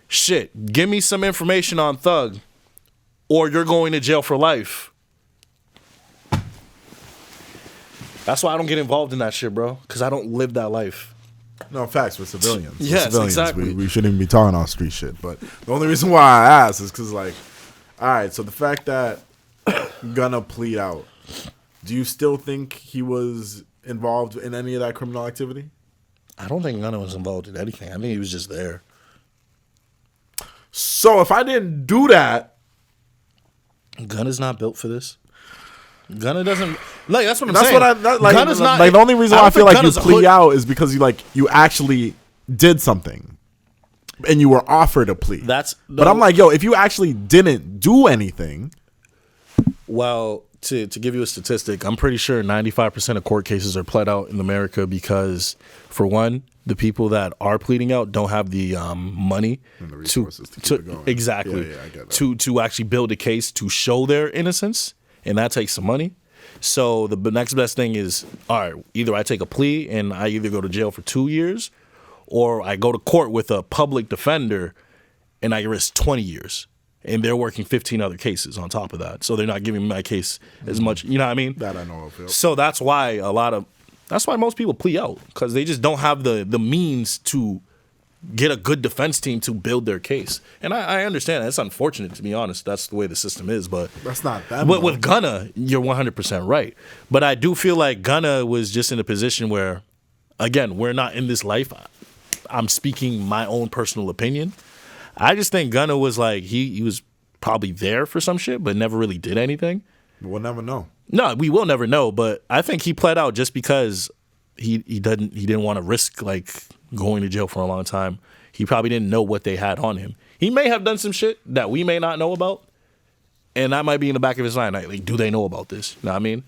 shit, give me some information on Thug or you're going to jail for life. That's why I don't get involved in that shit, bro, because I don't live that life. No, facts, with civilians. Yes, with civilians. exactly. We shouldn't even be talking on street shit. But the only reason why I asked is because, like, all right, so the fact that Gunna plead out, do you still think he was involved in any of that criminal activity? I don't think Gunna was involved in anything. I think he was just there. So if I didn't do that, Gunna's not built for this. Gunna doesn't like. That's what I'm that's saying. Gunna's not like the only reason why I feel like you plea out is because you actually did something, and you were offered a plea. But I'm like, yo, if you actually didn't do anything, well, to give you a statistic, I'm pretty sure 95% of court cases are pled out in America because, for one, the people that are pleading out don't have the money and the resources to keep it going. Exactly. Yeah, I get that. To actually build a case to show their innocence. And that takes some money. So the next best thing is, all right, either I take a plea and I either go to jail for 2 years or I go to court with a public defender and I risk 20 years. And they're working 15 other cases on top of that. So they're not giving me my case as much. You know what I mean? That I know of. Yep. So that's why most people plea out, because they just don't have the means to get a good defense team to build their case. And I understand that. It's unfortunate, to be honest. That's the way the system is. But that's not that. With Gunna, you're 100% right. But I do feel like Gunna was just in a position where, again, we're not in this life. I'm speaking my own personal opinion. I just think Gunna was like, he was probably there for some shit, but never really did anything. We'll never know. No, we will never know. But I think he pled out just because he didn't want to risk like going to jail for a long time. He probably didn't know what they had on him. He may have done some shit that we may not know about, and that might be in the back of his mind. Like, do they know about this? You know what I mean?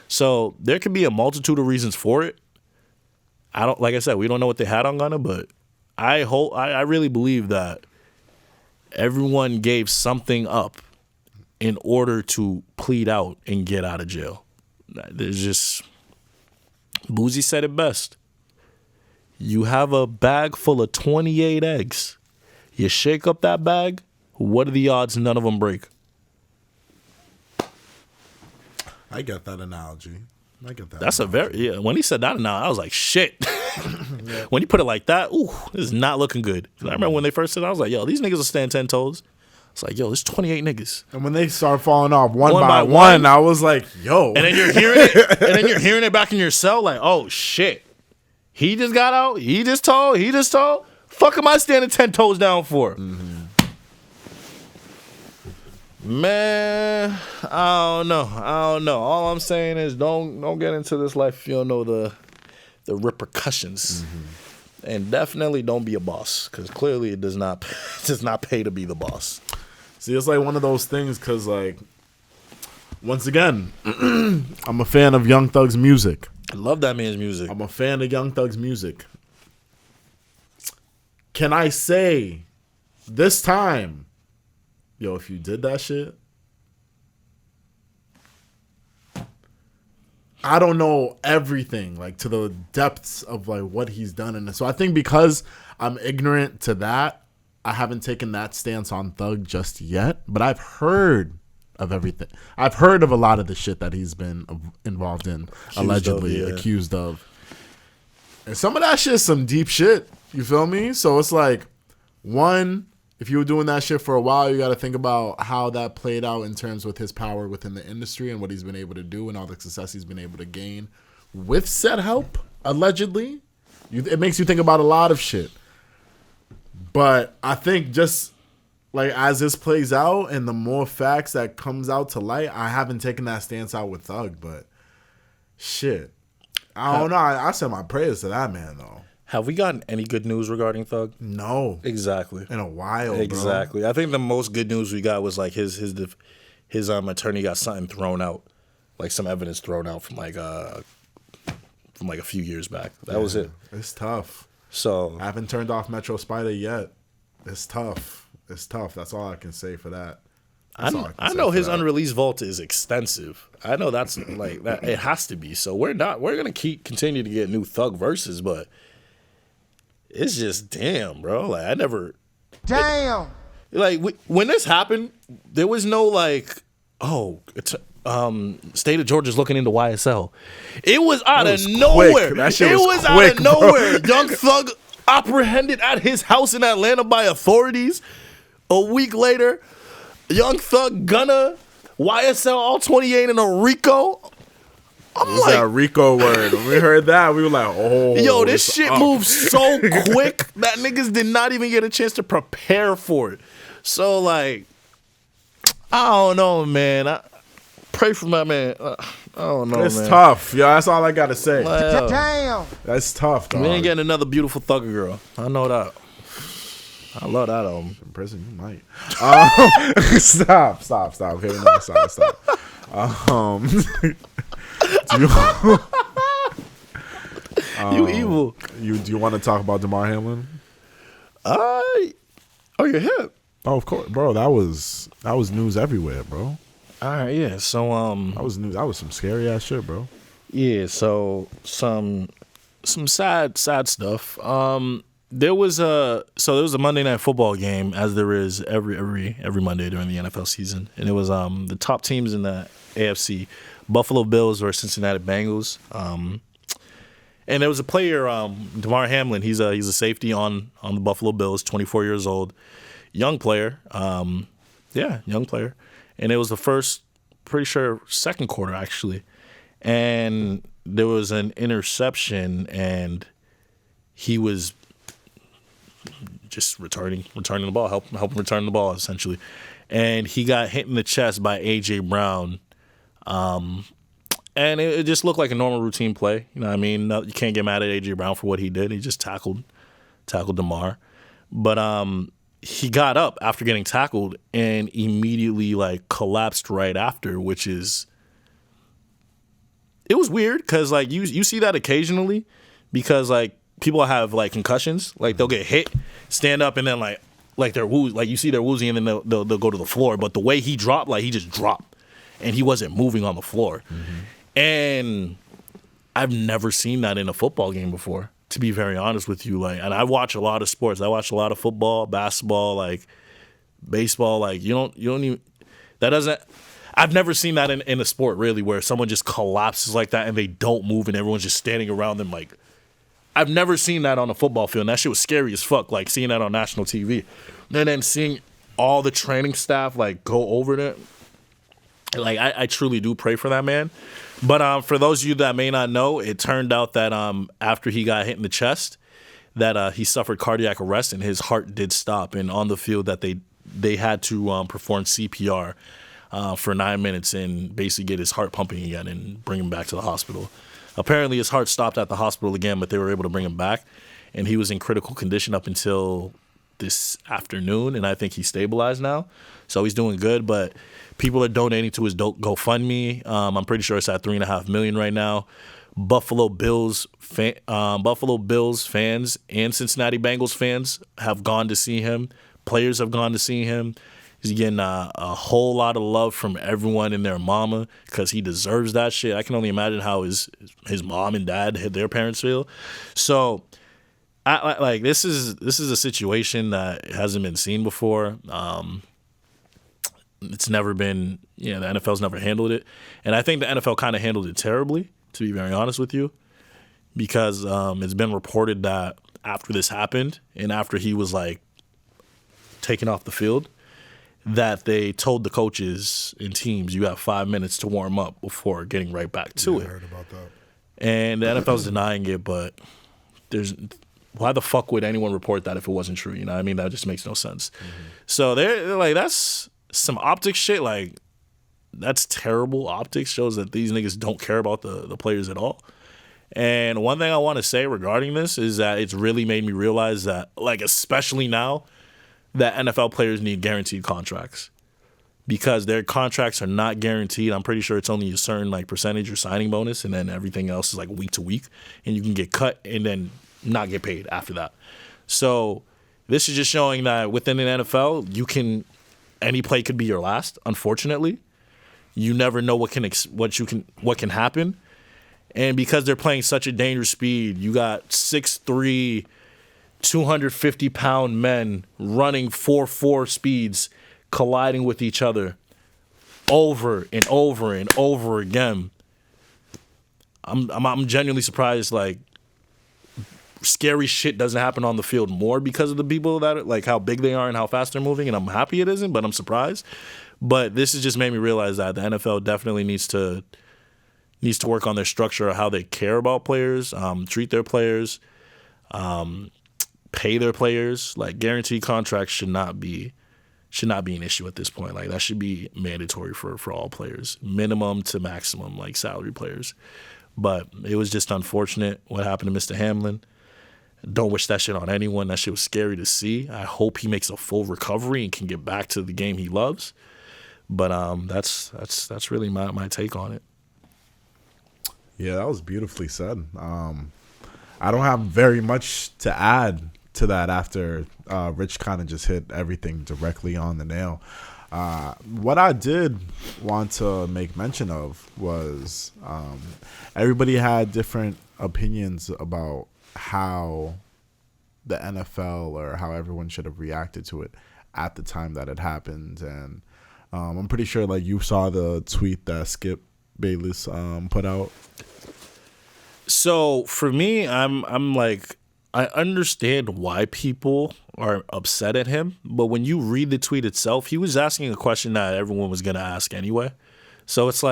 So there could be a multitude of reasons for it. Like I said, we don't know what they had on Gunna, but I really believe that everyone gave something up in order to plead out and get out of jail. There's just, Boozy said it best. You have a bag full of 28 eggs. You shake up that bag, what are the odds none of them break? I get that analogy. That's when he said that analogy, I was like, shit. Yeah. When you put it like that, ooh, this is not looking good. I remember when they first said it, I was like, yo, these niggas will stand 10 toes. It's like, yo, there's 28 niggas. And when they start falling off one by one, I was like, yo. And then you're hearing it back in your cell, like, oh shit. He just got out. He just told. Fuck am I standing 10 toes down for? Mm-hmm. Man, I don't know. All I'm saying is don't get into this life if you don't know the repercussions. Mm-hmm. And definitely don't be a boss, because clearly it does not pay to be the boss. See, it's like one of those things because, like, once again, I'm a fan of Young Thug's music. I love that man's music. I'm a fan of Young Thug's music. Can I say this time, yo, if you did that shit, I don't know everything, like, to the depths of, like, what he's done in it. So I think because I'm ignorant to that, I haven't taken that stance on Thug just yet. But I've heard of everything. I've heard of a lot of the shit that he's been involved in, accused of. And some of that shit is some deep shit. You feel me? So it's like, one, if you were doing that shit for a while, you got to think about how that played out in terms with his power within the industry and what he's been able to do and all the success he's been able to gain with said help, allegedly. It makes you think about a lot of shit. But I think just like as this plays out and the more facts that comes out to light, I haven't taken that stance out with Thug, but shit. I don't know. I said my prayers to that man, though. Have we gotten any good news regarding Thug? No. Exactly. In a while, exactly. Bro. I think the most good news we got was like his attorney got something thrown out, like some evidence thrown out from like a few years back. That was it. It's tough. So I haven't turned off Metro Spider yet. It's tough. It's tough. That's all I can say for that. I know his unreleased vault is extensive. I know that's like that. It has to be. So we're gonna continue to get new Thug verses, but it's just damn, bro. Like I never. Damn. When this happened, there was no like, State of Georgia's looking into YSL. It was out of nowhere. That shit was quick, out of nowhere. Young Thug apprehended at his house in Atlanta by authorities. A week later, Young Thug, Gunna, YSL, all 28 in a RICO. What's that RICO word? When we heard that, we were like, oh. Yo, this shit moved so quick that niggas did not even get a chance to prepare for it. So, like, I don't know, man. I pray for my man. I don't know, it's man. It's tough. Yo, that's all I got to say. Damn. That's tough, dog. We ain't getting another beautiful Thugger girl. I know that. I love that album. In prison, you might. Stop. Okay, no, stop. You evil. Do you want to talk about Damar Hamlin? You're hip. Oh, of course, bro. That was news everywhere, bro. All right, yeah. So that was news. That was some scary ass shit, bro. Yeah. So some sad stuff. There was a Monday Night Football game, as there is every Monday during the NFL season, and it was the top teams in the AFC, Buffalo Bills or Cincinnati Bengals. And there was a player, Damar Hamlin. He's a safety on the Buffalo Bills, 24 years old, young player. Young player. And it was the second quarter actually, and there was an interception, and he was just returning the ball, helping return the ball essentially, and he got hit in the chest by AJ Brown, and it just looked like a normal routine play. You know what I mean? You can't get mad at AJ Brown for what he did. He just tackled Damar, but he got up after getting tackled and immediately like collapsed right after, which is it was weird because like you see that occasionally because like people have like concussions, like they'll get hit, stand up, and then like they're like you see they're woozy, and then they'll go to the floor. But the way he dropped, like he just dropped, and he wasn't moving on the floor. Mm-hmm. And I've never seen that in a football game before, to be very honest with you. Like, and I watch a lot of sports. I watch a lot of football, basketball, like baseball. Like you don't even that doesn't. I've never seen that in a sport really, where someone just collapses like that and they don't move and everyone's just standing around them like. I've never seen that on a football field, and that shit was scary as fuck, like seeing that on national TV. And then seeing all the training staff like go over it. Like I truly do pray for that man. But for those of you that may not know, it turned out that after he got hit in the chest, that he suffered cardiac arrest and his heart did stop. And on the field that they had to perform CPR for 9 minutes and basically get his heart pumping again and bring him back to the hospital. Apparently, his heart stopped at the hospital again, but they were able to bring him back, and he was in critical condition up until this afternoon, and I think he's stabilized now. So he's doing good, but people are donating to his GoFundMe. I'm pretty sure it's at $3.5 million right now. Buffalo Bills fans and Cincinnati Bengals fans have gone to see him. Players have gone to see him. He's getting a whole lot of love from everyone and their mama because he deserves that shit. I can only imagine how his mom and dad, their parents feel. So, this is a situation that hasn't been seen before. It's never been, the NFL's never handled it. And I think the NFL kind of handled it terribly, to be very honest with you, because it's been reported that after this happened and after he was taken off the field, that they told the coaches and teams, you have 5 minutes to warm up before getting right back to it. I heard about that. And the NFL's denying it, but why the fuck would anyone report that if it wasn't true? You know what I mean? That just makes no sense. Mm-hmm. So they're that's some optics shit. That's terrible optics. Shows that these niggas don't care about the players at all. And one thing I want to say regarding this is that it's really made me realize that, especially now, that NFL players need guaranteed contracts because their contracts are not guaranteed. I'm pretty sure it's only a certain percentage or signing bonus, and then everything else is week to week, and you can get cut and then not get paid after that. So this is just showing that within the NFL, any play could be your last. Unfortunately, you never know what can happen, and because they're playing such a dangerous speed, you got 6'3", 250-pound men running 4.4 speeds, colliding with each other over and over and over again. I'm genuinely surprised. Scary shit doesn't happen on the field more because of the people that are, how big they are and how fast they're moving. And I'm happy it isn't, but I'm surprised. But this has just made me realize that the NFL definitely needs to work on their structure of how they care about players, treat their players, pay their players. Guaranteed contracts should not be an issue at this point. That should be mandatory for all players, minimum to maximum, salary players. But it was just unfortunate what happened to Mr. Hamlin. Don't wish that shit on anyone. That shit was scary to see. I hope he makes a full recovery and can get back to the game he loves. But that's really my take on it. Yeah, that was beautifully said. I don't have very much to add to that after Rich kind of just hit everything directly on the nail. What I did want to make mention of was everybody had different opinions about how the NFL or how everyone should have reacted to it at the time that it happened. And I'm pretty sure you saw the tweet that Skip Bayless put out. So for me, I'm I understand why people are upset at him, but when you read the tweet itself, he was asking a question that everyone was going to ask anyway. So it's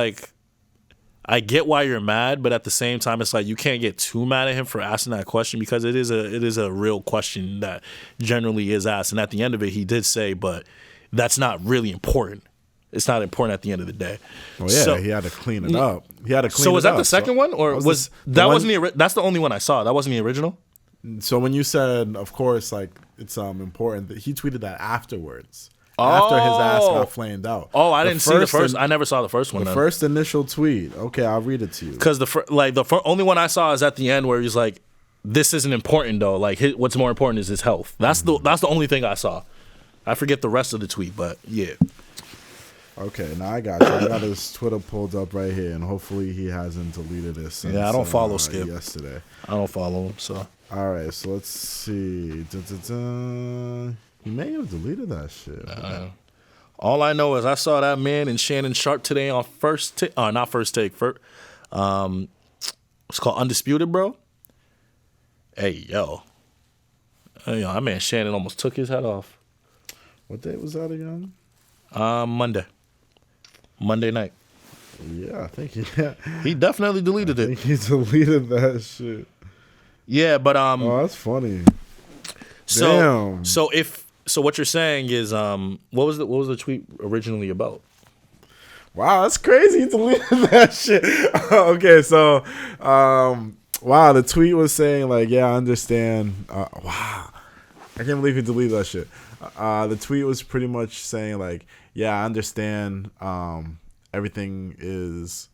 I get why you're mad, but at the same time, it's you can't get too mad at him for asking that question because it is a real question that generally is asked. And at the end of it, he did say, but that's not really important. It's not important at the end of the day. Well, yeah, so, he had to clean it up. So was that the second one, or was that wasn't that's the only one I saw? That wasn't the original. So when you said, of course, it's important, that he tweeted that afterwards. After his ass got flamed out. Oh, I didn't see the first. I never saw the first one. The first initial tweet. Okay, I'll read it to you. Because the only one I saw is at the end where he's "This isn't important though. What's more important is his health." That's the only thing I saw. I forget the rest of the tweet, but yeah. Okay, now I got you. I got his Twitter pulled up right here, and hopefully he hasn't deleted this since, I don't follow Skip yesterday. I don't follow him, so. All right, so let's see. He may have deleted that shit. All I know is I saw that man and Shannon Sharp today on First Take. Not First Take. It's called Undisputed, bro. Hey, yo. That man Shannon almost took his head off. What day was that again? Monday night. Yeah, I think he definitely deleted it. He deleted that shit. Yeah, but oh, that's funny. Damn. So what you're saying is what was the tweet originally about? Wow, that's crazy. He deleted that shit. Okay, so wow, the tweet was saying I understand. Wow. I can't believe he deleted that shit. The tweet was pretty much saying like, yeah, I understand everything is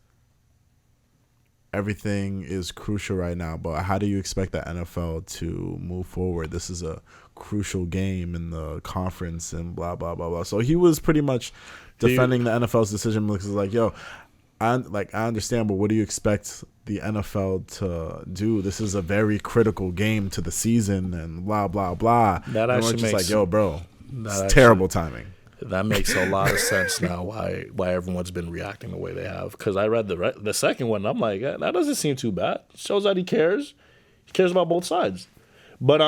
crucial right now, but how do you expect the NFL to move forward? This is a crucial game in the conference and blah, blah, blah, blah. So he was pretty much defending the NFL's decision because like, yo, I understand, but what do you expect the NFL to do? This is a very critical game to the season and blah, blah, blah. That and actually we're just makes like, yo, bro, it's terrible timing. That makes a lot of sense now why everyone's been reacting the way they have. Because I read the second one, and I'm like, that doesn't seem too bad. Shows that he cares. He cares about both sides. But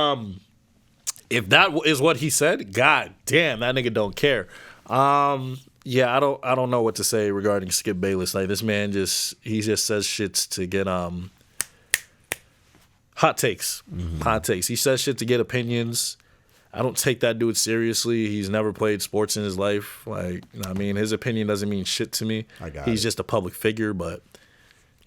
if that is what he said, god damn, that nigga don't care. Yeah, I don't know what to say regarding Skip Bayless. Like this man just says shits to get hot takes. Mm-hmm. Hot takes. He says shit to get opinions. I don't take that dude seriously. He's never played sports in his life. Like, you know what I mean, his opinion doesn't mean shit to me. He's just a public figure, but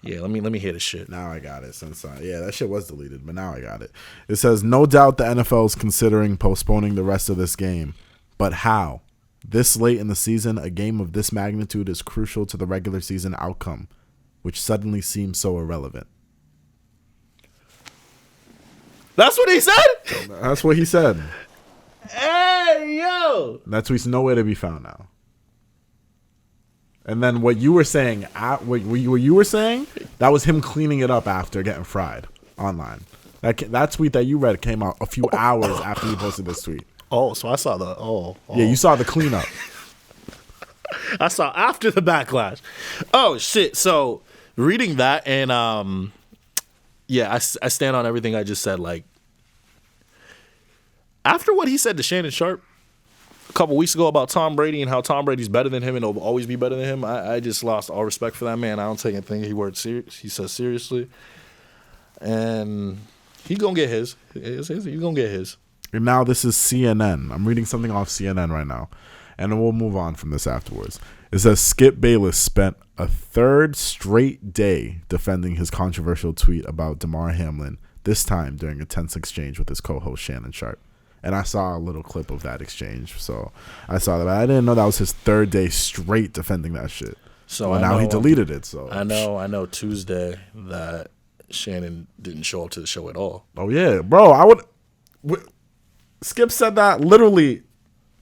yeah, let me hear the shit. Now I got it. Yeah, that shit was deleted, but now I got it. It says, no doubt the NFL is considering postponing the rest of this game, but how? This late in the season, a game of this magnitude is crucial to the regular season outcome, which suddenly seems so irrelevant. That's what he said? That's what he said. Hey, yo! That tweet's nowhere to be found now. And then what you were saying, what you were saying, that was him cleaning it up after getting fried online. That tweet that you read came out a few hours after you posted this tweet. Oh, so I saw the Yeah, you saw the cleanup. I saw after the backlash. Oh shit! So reading that and yeah, I stand on everything I just said. Like after what he said to Shannon Sharp a couple weeks ago about Tom Brady and how Tom Brady's better than him and will always be better than him, I just lost all respect for that man. I don't take anything he says seriously, and he's gonna get his. He's gonna get his. And now this is CNN. I'm reading something off CNN right now, and then we'll move on from this afterwards. It says Skip Bayless spent a third straight day defending his controversial tweet about Damar Hamlin, this time during a tense exchange with his co-host Shannon Sharp. And I saw a little clip of that exchange, so I saw that. But I didn't know that was his third day straight defending that shit. So now he deleted it. So I know Tuesday that Shannon didn't show up to the show at all. Oh yeah, bro. Skip said that literally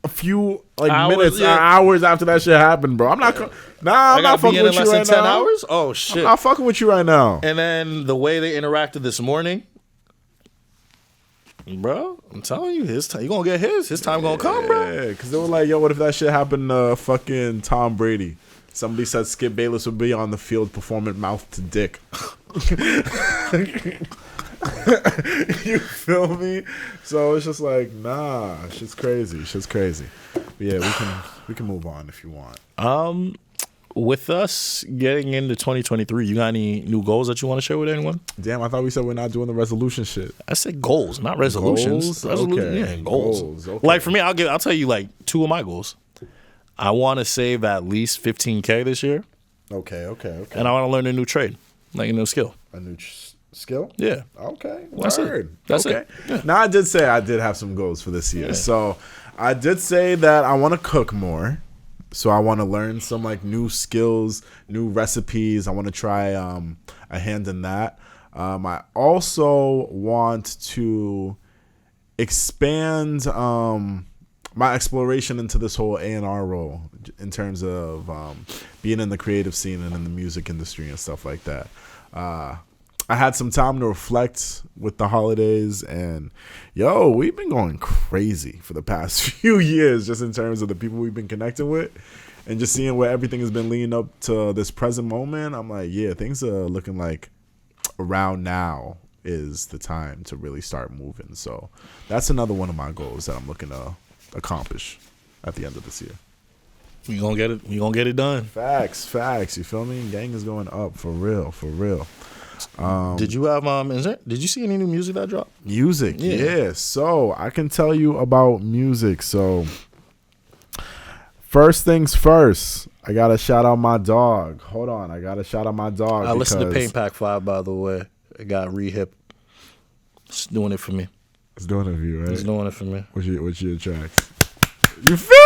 a few hours after that shit happened, bro. I'm not fucking with you right now. 10 hours? Oh shit. I'm not fucking with you right now. And then the way they interacted this morning, bro, I'm telling you, his time, you gonna get his time gonna come, bro. Yeah, because they were like, yo, what if that shit happened to fucking Tom Brady? Somebody said Skip Bayless would be on the field performing mouth to dick. You feel me? So it's just like, nah, shit's crazy. But yeah, we can move on if you want. With us getting into 2023, you got any new goals that you want to share with anyone? Damn, I thought we said we're not doing the resolution shit. I said goals, not resolutions. Okay. Yeah, goals. Okay. Like for me, I'll tell you like two of my goals. I want to save at least $15K this year. Okay. And I want to learn a new trade, like a new skill. A new skill? Yeah. Okay. That's it. That's okay. it. Yeah. Now I did say I did have some goals for this year. Yeah. So I did say that I want to cook more. So I want to learn some like new skills, new recipes. I want to try a hand in that. I also want to expand my exploration into this whole A&R role in terms of being in the creative scene and in the music industry and stuff like that. I had some time to reflect with the holidays, and yo, we've been going crazy for the past few years just in terms of the people we've been connecting with and just seeing where everything has been leading up to this present moment. I'm like, yeah, things are looking like around now is the time to really start moving. So that's another one of my goals that I'm looking to accomplish at the end of this year. You gonna get it? You gonna get it done? Facts. You feel me? Gang is going up for real. Did you have did you see any new music that dropped? Music, yeah. So I can tell you about music. So first things first, I gotta shout out my dog. Hold on, I gotta shout out my dog. I listened to Pain Pack 5, by the way. It got re-hip. It's doing it for me. It's doing it for you, right? It's doing it for me. What's your tracks? You feel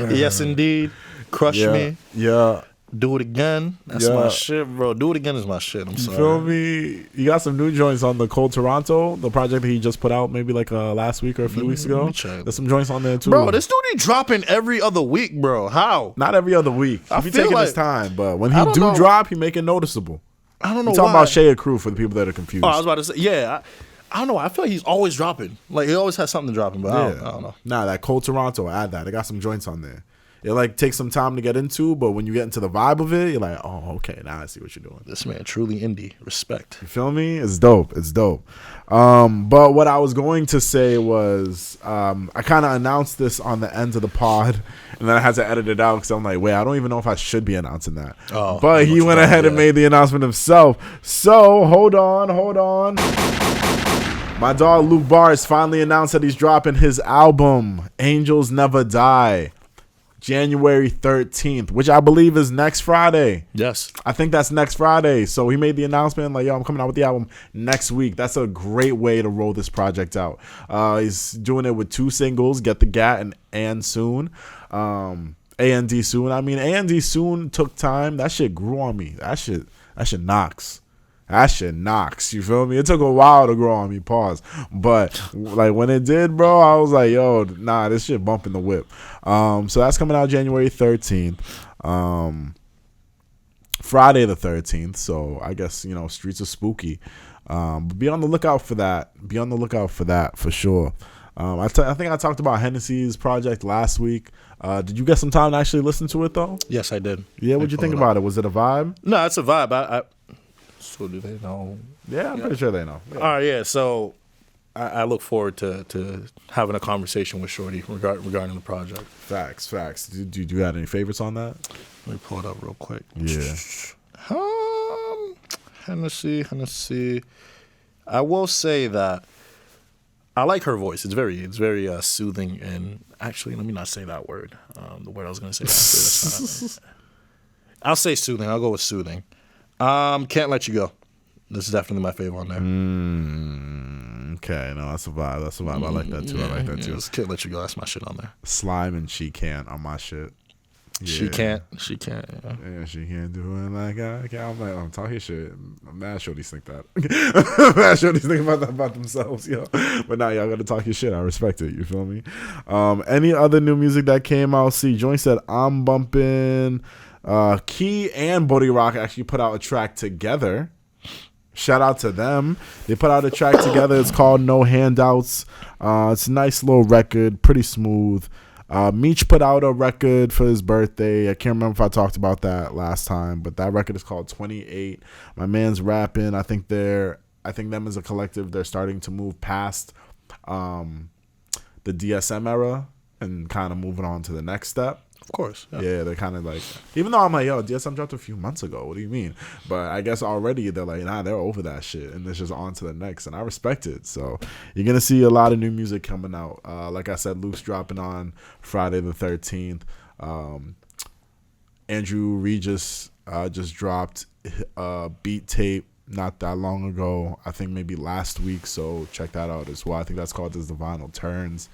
me? Yes, indeed. Crush me. Yeah. Do it again. That's my shit, bro. Do it again is my shit. I'm sorry. You feel me? You got some new joints on the Cold Toronto, the project that he just put out maybe like last week or a few weeks ago. There's some joints on there too. Bro, this dude he dropping every other week, bro. How? Not every other week. He be taking his time, but when he do drop, he make it noticeable. I don't know. We're talking about Shea Crew for the people that are confused. Oh, I was about to say, yeah. I don't know. I feel like he's always dropping. Like he always has something dropping, but I don't know. Nah, that Cold Toronto, add that. I got some joints on there. It like takes some time to get into, but when you get into the vibe of it, you're like, oh, okay, now I see what you're doing. This man truly indie. Respect. You feel me? It's dope. It's dope. But what I was going to say was I kind of announced this on the end of the pod, and then I had to edit it out because I'm like, wait, I don't even know if I should be announcing that. Oh, but he went ahead and made the announcement himself. So hold on. My dog Luke Bars finally announced that he's dropping his album, Angels Never Die, January 13th, which I believe is next Friday. Yes. I think that's next Friday. So he made the announcement like, yo, I'm coming out with the album next week. That's a great way to roll this project out. He's doing it with 2 singles, Get the Gat and Soon. A&D Soon. I mean, A&D Soon took time. That shit grew on me. That shit knocks. That shit knocks. You feel me? It took a while to grow on me. Pause. But like when it did, bro, I was like, yo, nah, this shit bumping the whip. So that's coming out January 13th. Friday the 13th. So I guess, streets are spooky. But be on the lookout for that. Be on the lookout for that for sure. I think I talked about Hennessy's project last week. Did you get some time to actually listen to it though? Yes, I did. Yeah, what'd you think about it? Was it a vibe? No, it's a vibe. So do they know? Yeah, I'm pretty sure they know. Yeah. All right, yeah. So I look forward to having a conversation with Shorty regarding the project. Facts. Do you got any favorites on that? Let me pull it up real quick. Yeah. Hennessy. I will say that I like her voice. It's very soothing, and actually, let me not say that word. The word I was going to say. I'll say soothing. I'll go with soothing. Can't Let You Go. This is definitely my favorite on there. Okay, no, that's a vibe. I like that too. Can't Let You Go. That's my shit on there. Slime and She Can't on my shit. Yeah. She can't. Yeah, she can't do it like I. I'm like, I'm talking shit. I'm mad shorties think that. Mad shorties think about themselves, yo. But now y'all gotta talk your shit. I respect it. You feel me? Any other new music that came out? See, Joint said I'm bumping. Key and Bodie Rock actually put out a track together. Shout out to them. They put out a track together. It's called No Handouts. It's a nice little record, pretty smooth. Meech put out a record for his birthday. I can't remember if I talked about that last time, but that record is called 28. My man's rapping. I think them as a collective, they're starting to move past the DSM era and kind of moving on to the next step. Of course. Yeah, they're kind of like, even though I'm like, yo, DSM dropped a few months ago. What do you mean? But I guess already they're like, nah, they're over that shit. And it's just on to the next. And I respect it. So you're going to see a lot of new music coming out. Like I said, Luke's dropping on Friday the 13th. Andrew Regis just dropped a beat tape not that long ago. I think maybe last week. So check that out as well. I think that's called As the Vinyl Turns.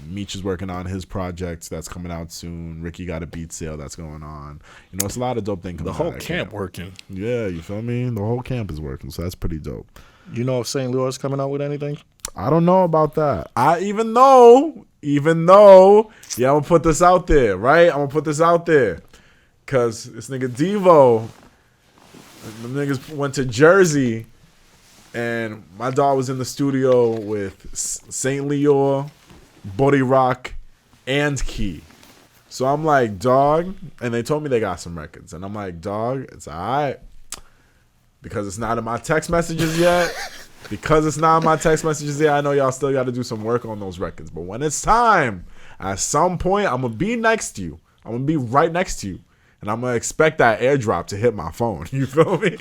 Meech is working on his project that's coming out soon. Ricky got a beat sale that's going on. It's a lot of dope things coming out. The whole camp working. Yeah, you feel me? The whole camp is working, so that's pretty dope. You know if St. Louis is coming out with anything? I don't know about that. Even though, yeah, I'm gonna put this out there, right? I'm gonna put this out there. Cause this nigga Devo, the niggas went to Jersey, and my dog was in the studio with St. Leor, Bodie Rock, and Key. So I'm like, dog, and they told me they got some records. And I'm like, dog, it's all right. Because it's not in my text messages yet. I know y'all still got to do some work on those records. But when it's time, at some point, I'm going to be next to you. I'm going to be right next to you. And I'm going to expect that airdrop to hit my phone. You feel me?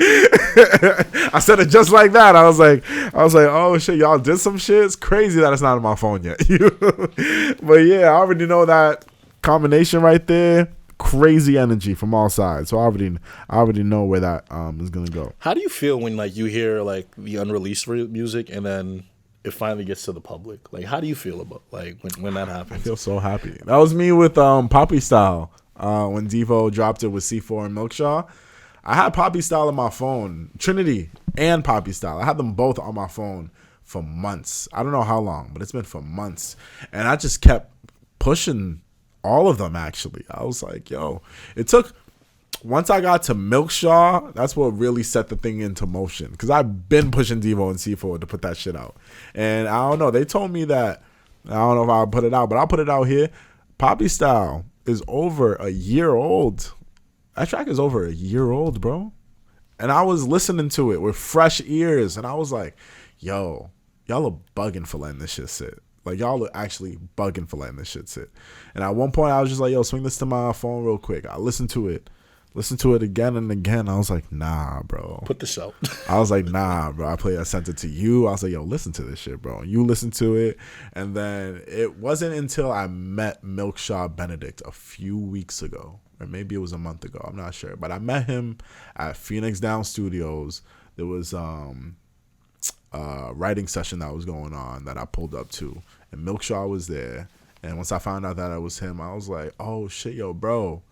I said it just like that. I was like, oh shit, y'all did some shit. It's crazy that it's not on my phone yet. But yeah, I already know that combination right there. crazy energy from all sides. So I already know where that is gonna go. How do you feel when like you hear like the unreleased music and then it finally gets to the public? Like, how do you feel about like when that happens? I feel so happy. That was me with Poppy Style when Devo dropped it with C4 and Milkshaw. I had Poppy Style on my phone, Trinity and Poppy Style. I had them both on my phone for months. I don't know how long, but it's been for months, and I just kept pushing all of them. Actually, I was like, yo, it took. Once I got to Milkshaw, that's what really set the thing into motion. Because I've been pushing Devo and C4 to put that shit out. And I don't know. They told me that, I don't know if I'll put it out, but I'll put it out here. Poppy Style is over a year old. That track is over a year old, bro. And I was listening to it with fresh ears. And I was like, yo, y'all are bugging for letting this shit sit. Like, y'all are actually bugging for letting this shit sit. And at one point, I was just like, yo, swing this to my phone real quick. I listened to it again and again. I was like, nah, bro. Put this out. I was like, nah, bro. I sent it to you. I was like, yo, listen to this shit, bro. You listen to it. And then it wasn't until I met Milkshaw Benedict a few weeks ago, or maybe it was a month ago. I'm not sure. But I met him at Phoenix Down Studios. There was a writing session that was going on that I pulled up to. And Milkshaw was there. And once I found out that it was him, I was like, oh, shit, yo, bro.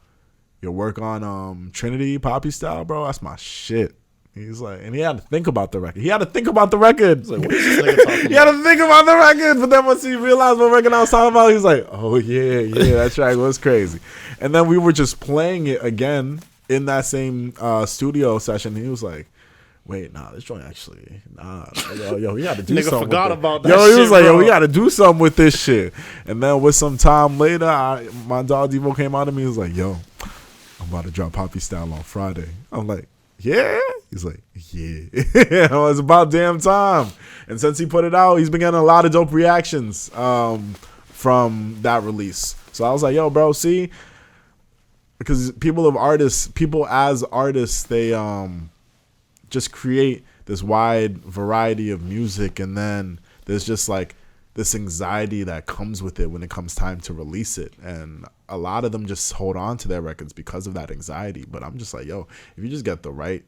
Your work on Trinity, Poppy Style, bro, that's my shit. He's like, and he had to think about the record. He's like, what is this nigga talking about? He had to think about the record, but then once he realized what record I was talking about, he's like, oh, yeah, that track was crazy. And then we were just playing it again in that same studio session. He was like, wait, nah, this joint actually, yo, we got to do nigga something. Forgot with about that. Yo, he was like, bro. yo, we got to do something with this shit. And then with some time later, my dog Devo came out to me. He was like, yo, I'm about to drop Poppy Style on Friday. I'm like, yeah? He's like, yeah. It was about damn time. And since he put it out, he's been getting a lot of dope reactions from that release. So I was like, yo, bro, see? Because people as artists, they just create this wide variety of music, and then there's just like this anxiety that comes with it when it comes time to release it. And a lot of them just hold on to their records because of that anxiety. But I'm just like, yo, if you just get the right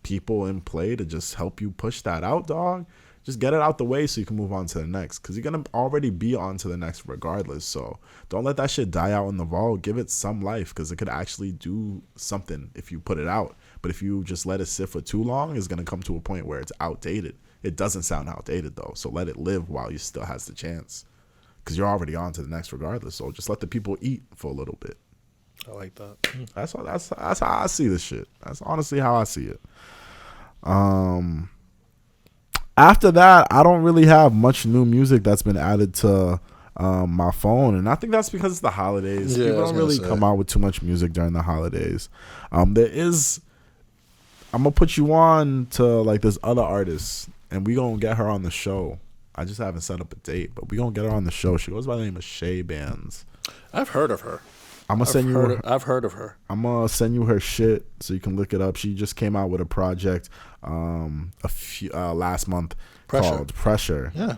people in play to just help you push that out, dog, just get it out the way so you can move on to the next. Because you're going to already be on to the next regardless. So don't let that shit die out in the vault. Give it some life, because it could actually do something if you put it out. But if you just let it sit for too long, it's going to come to a point where it's outdated. It doesn't sound outdated, though. So let it live while you still has the chance. Because you're already on to the next regardless. So just let the people eat for a little bit. I like that. That's how I see this shit. That's honestly how I see it. After that, I don't really have much new music that's been added to my phone. And I think that's because it's the holidays. Yeah, People don't really come out with too much music during the holidays. I'm going to put you on to like this other artist, and we going to get her on the show. I just haven't set up a date, but we going to get her on the show. She goes by the name of Shay Bands. I've heard of her. I've heard of her. I'm going to send you her shit so you can look it up. She just came out with a project last month called Pressure. Yeah.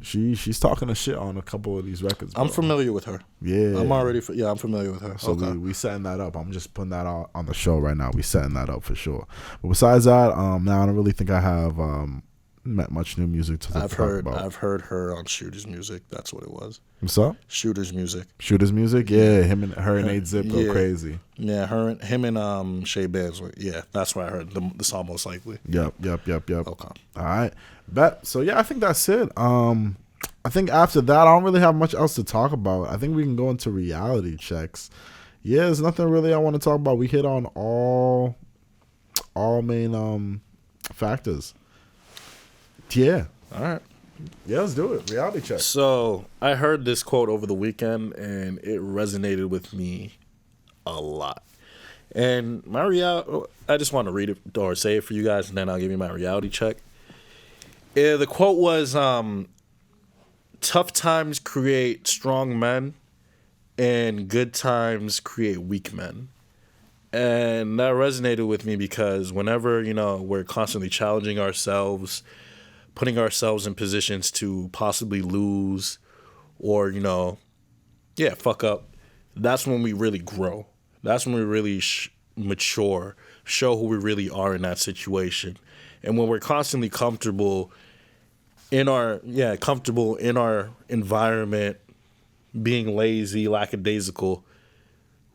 She's talking to shit on a couple of these records, bro. I'm familiar with her. Yeah. I'm familiar with her. So okay. we setting that up. I'm just putting that on the show right now. We setting that up for sure. But besides that, now I don't really think I have met much new music to talk about. I've heard her on Shooter's Music. That's what it was. What's up? Shooter's Music. Shooter's Music? Yeah, her and 8-Zip go crazy. Yeah, him and Shay Bands. Yeah, that's where I heard the song most likely. Yep. Okay. All right. Bet. So yeah, I think that's it. I think after that, I don't really have much else to talk about. I think we can go into reality checks. Yeah, there's nothing really I want to talk about. We hit on all main factors. Yeah. All right. Yeah, let's do it. Reality check. So I heard this quote over the weekend, and it resonated with me a lot. And I just want to read it or say it for you guys, and then I'll give you my reality check. The quote was, tough times create strong men, and good times create weak men. And that resonated with me because whenever, we're constantly challenging ourselves, putting ourselves in positions to possibly lose or, fuck up, that's when we really grow. That's when we really mature, show who we really are in that situation. And when we're constantly comfortable in our environment, being lazy, lackadaisical,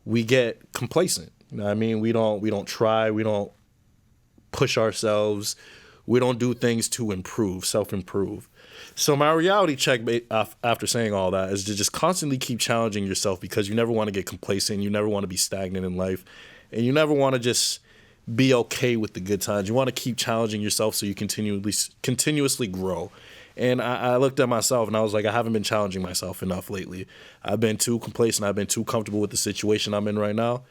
we get complacent. You know what I mean? We don't try, we don't push ourselves, we don't do things to improve, self-improve. So my reality check after saying all that is to just constantly keep challenging yourself, because you never want to get complacent, you never want to be stagnant in life, and you never want to just be okay with the good times. You want to keep challenging yourself so you continuously grow. And I looked at myself and I was like, I haven't been challenging myself enough lately. I've been too complacent. I've been too comfortable with the situation I'm in right now.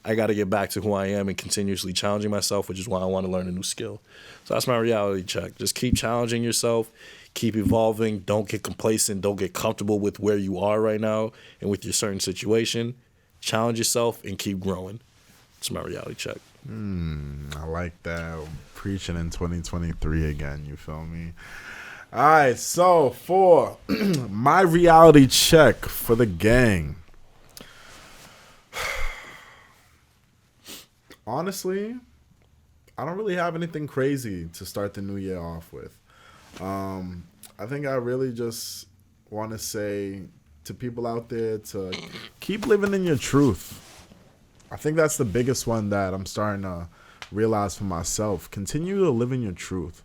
I got to get back to who I am and continuously challenging myself, which is why I want to learn a new skill. So that's my reality check. Just keep challenging yourself, keep evolving. Don't get complacent. Don't get comfortable with where you are right now and with your certain situation. Challenge yourself and keep growing. That's my reality check. I like that. Preaching in 2023 again, you feel me? All right, so for my reality check for the gang. Honestly, I don't really have anything crazy to start the new year off with. I think I really just want to say to people out there to keep living in your truth. I think that's the biggest one that I'm starting to realize for myself. Continue to live in your truth.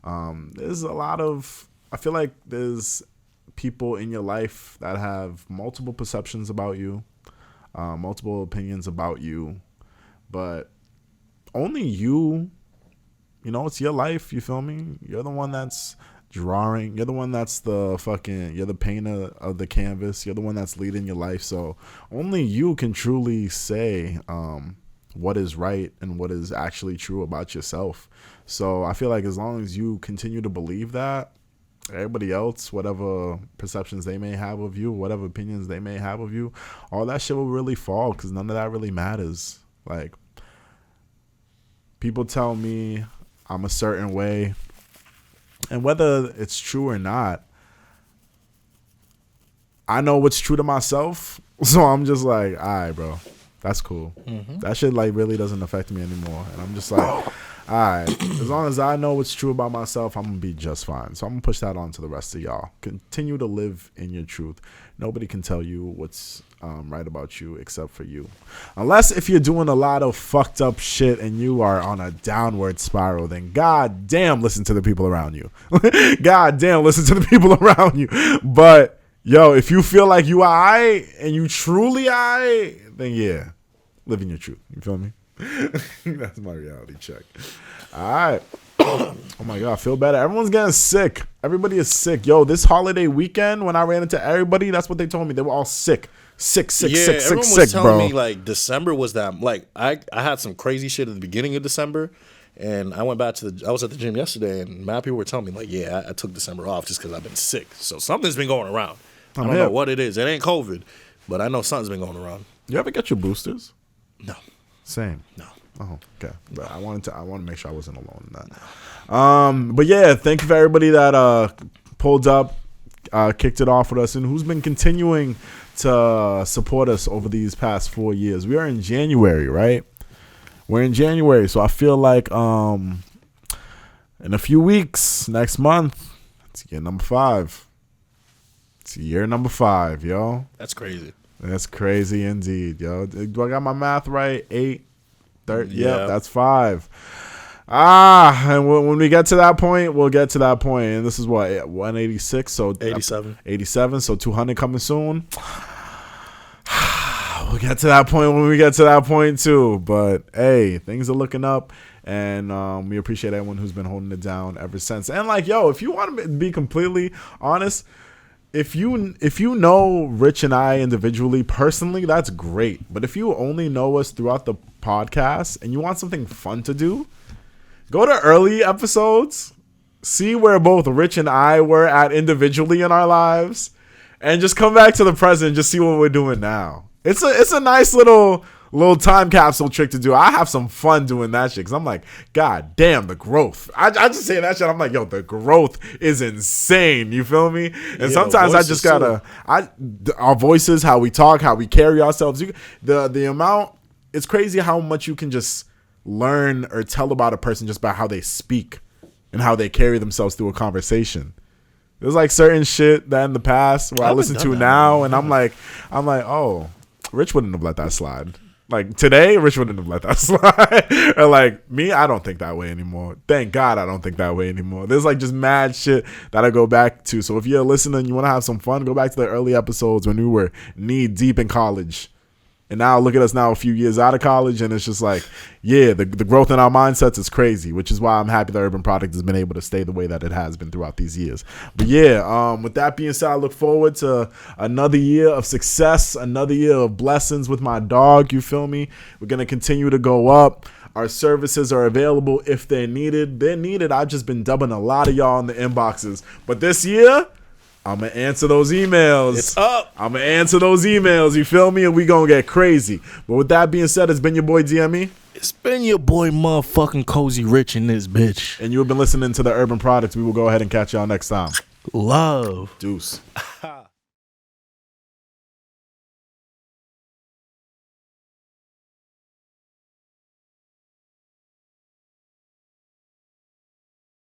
There's a lot of, I feel like there's people in your life that have multiple perceptions about you, multiple opinions about you, but only you, it's your life, you feel me? You're the one that's drawing, you're the one that's you're the painter of the canvas, you're the one that's leading your life, so only you can truly say what is right and what is actually true about yourself. So I feel like as long as you continue to believe that, everybody else, whatever perceptions they may have of you, whatever opinions they may have of you, all that shit will really fall, because none of that really matters. Like, people tell me I'm a certain way, and whether it's true or not, I know what's true to myself. So I'm just like, all right, bro, that's cool. That shit like really doesn't affect me anymore. And I'm just like, all right, as long as I know what's true about myself, I'm going to be just fine. So I'm going to push that on to the rest of y'all. Continue to live in your truth. Nobody can tell you what's right about you except for you. Unless if you're doing a lot of fucked up shit and you are on a downward spiral, then goddamn listen to the people around you. Goddamn listen to the people around you. But yo, if you feel like you are aight and you truly aight, then yeah, live in your truth. You feel me? That's my reality check. All right. Oh my God, I feel better. Everyone's getting sick. Everybody is sick. Yo, this holiday weekend, when I ran into everybody, that's what they told me. They were all sick. Sick, everyone was sick, telling bro. me like December was that, like I had some crazy shit at the beginning of December, and I went back I was at the gym yesterday, and mad people were telling me like, yeah, I took December off just because I've been sick. So something's been going around. I don't know what it is. It ain't COVID, but I know something's been going around. You ever get your boosters? No. Same. No. Oh, okay. But I want to make sure I wasn't alone in that. But yeah, thank you for everybody that pulled up, kicked it off with us, and who's been continuing to support us over these past 4 years. We are in January, right? We're in January, so I feel like in a few weeks, next month, it's year number 5. It's year number 5, yo. That's crazy. That's crazy indeed, yo. Do I got my math right? 8, 30. Yeah. Yep, that's 5. And when we get to that point, we'll get to that point. And this is what, 186? So 87. 87, so 200 coming soon. We'll get to that point when we get to that point too. But hey, things are looking up, and we appreciate everyone who's been holding it down ever since. And like, yo, if you want to be completely honest, if you know Rich and I individually, personally, that's great. But if you only know us throughout the podcast and you want something fun to do, go to early episodes, see where both Rich and I were at individually in our lives, and just come back to the present and just see what we're doing now. It's a nice little little time capsule trick to do. I have some fun doing that shit because I'm like, God damn, the growth. I just say that shit. I'm like, yo, the growth is insane. You feel me? And sometimes I just gotta, our voices, how we talk, how we carry ourselves. The amount, it's crazy how much you can just learn or tell about a person just by how they speak and how they carry themselves through a conversation. There's like certain shit that in the past where I listen to now, and I'm like, oh, Rich wouldn't have let that slide. Like today, Rich wouldn't have let that slide. Or like me, I don't think that way anymore. Thank God I don't think that way anymore. There's like just mad shit that I go back to. So if you're listening, you want to have some fun, go back to the early episodes when we were knee deep in college. And now look at us now a few years out of college, and it's just like, yeah, the growth in our mindsets is crazy, which is why I'm happy the Urban Product has been able to stay the way that it has been throughout these years. But yeah, with that being said, I look forward to another year of success, another year of blessings with my dog, you feel me? We're going to continue to go up. Our services are available if they're needed. They're needed. I've just been dubbing a lot of y'all in the inboxes. But this year, I'm going to answer those emails. It's up. I'm going to answer those emails. You feel me? And we going to get crazy. But with that being said, it's been your boy DME. It's been your boy motherfucking Cozy Rich in this bitch. And you have been listening to the Urban Products. We will go ahead and catch y'all next time. Love. Deuce.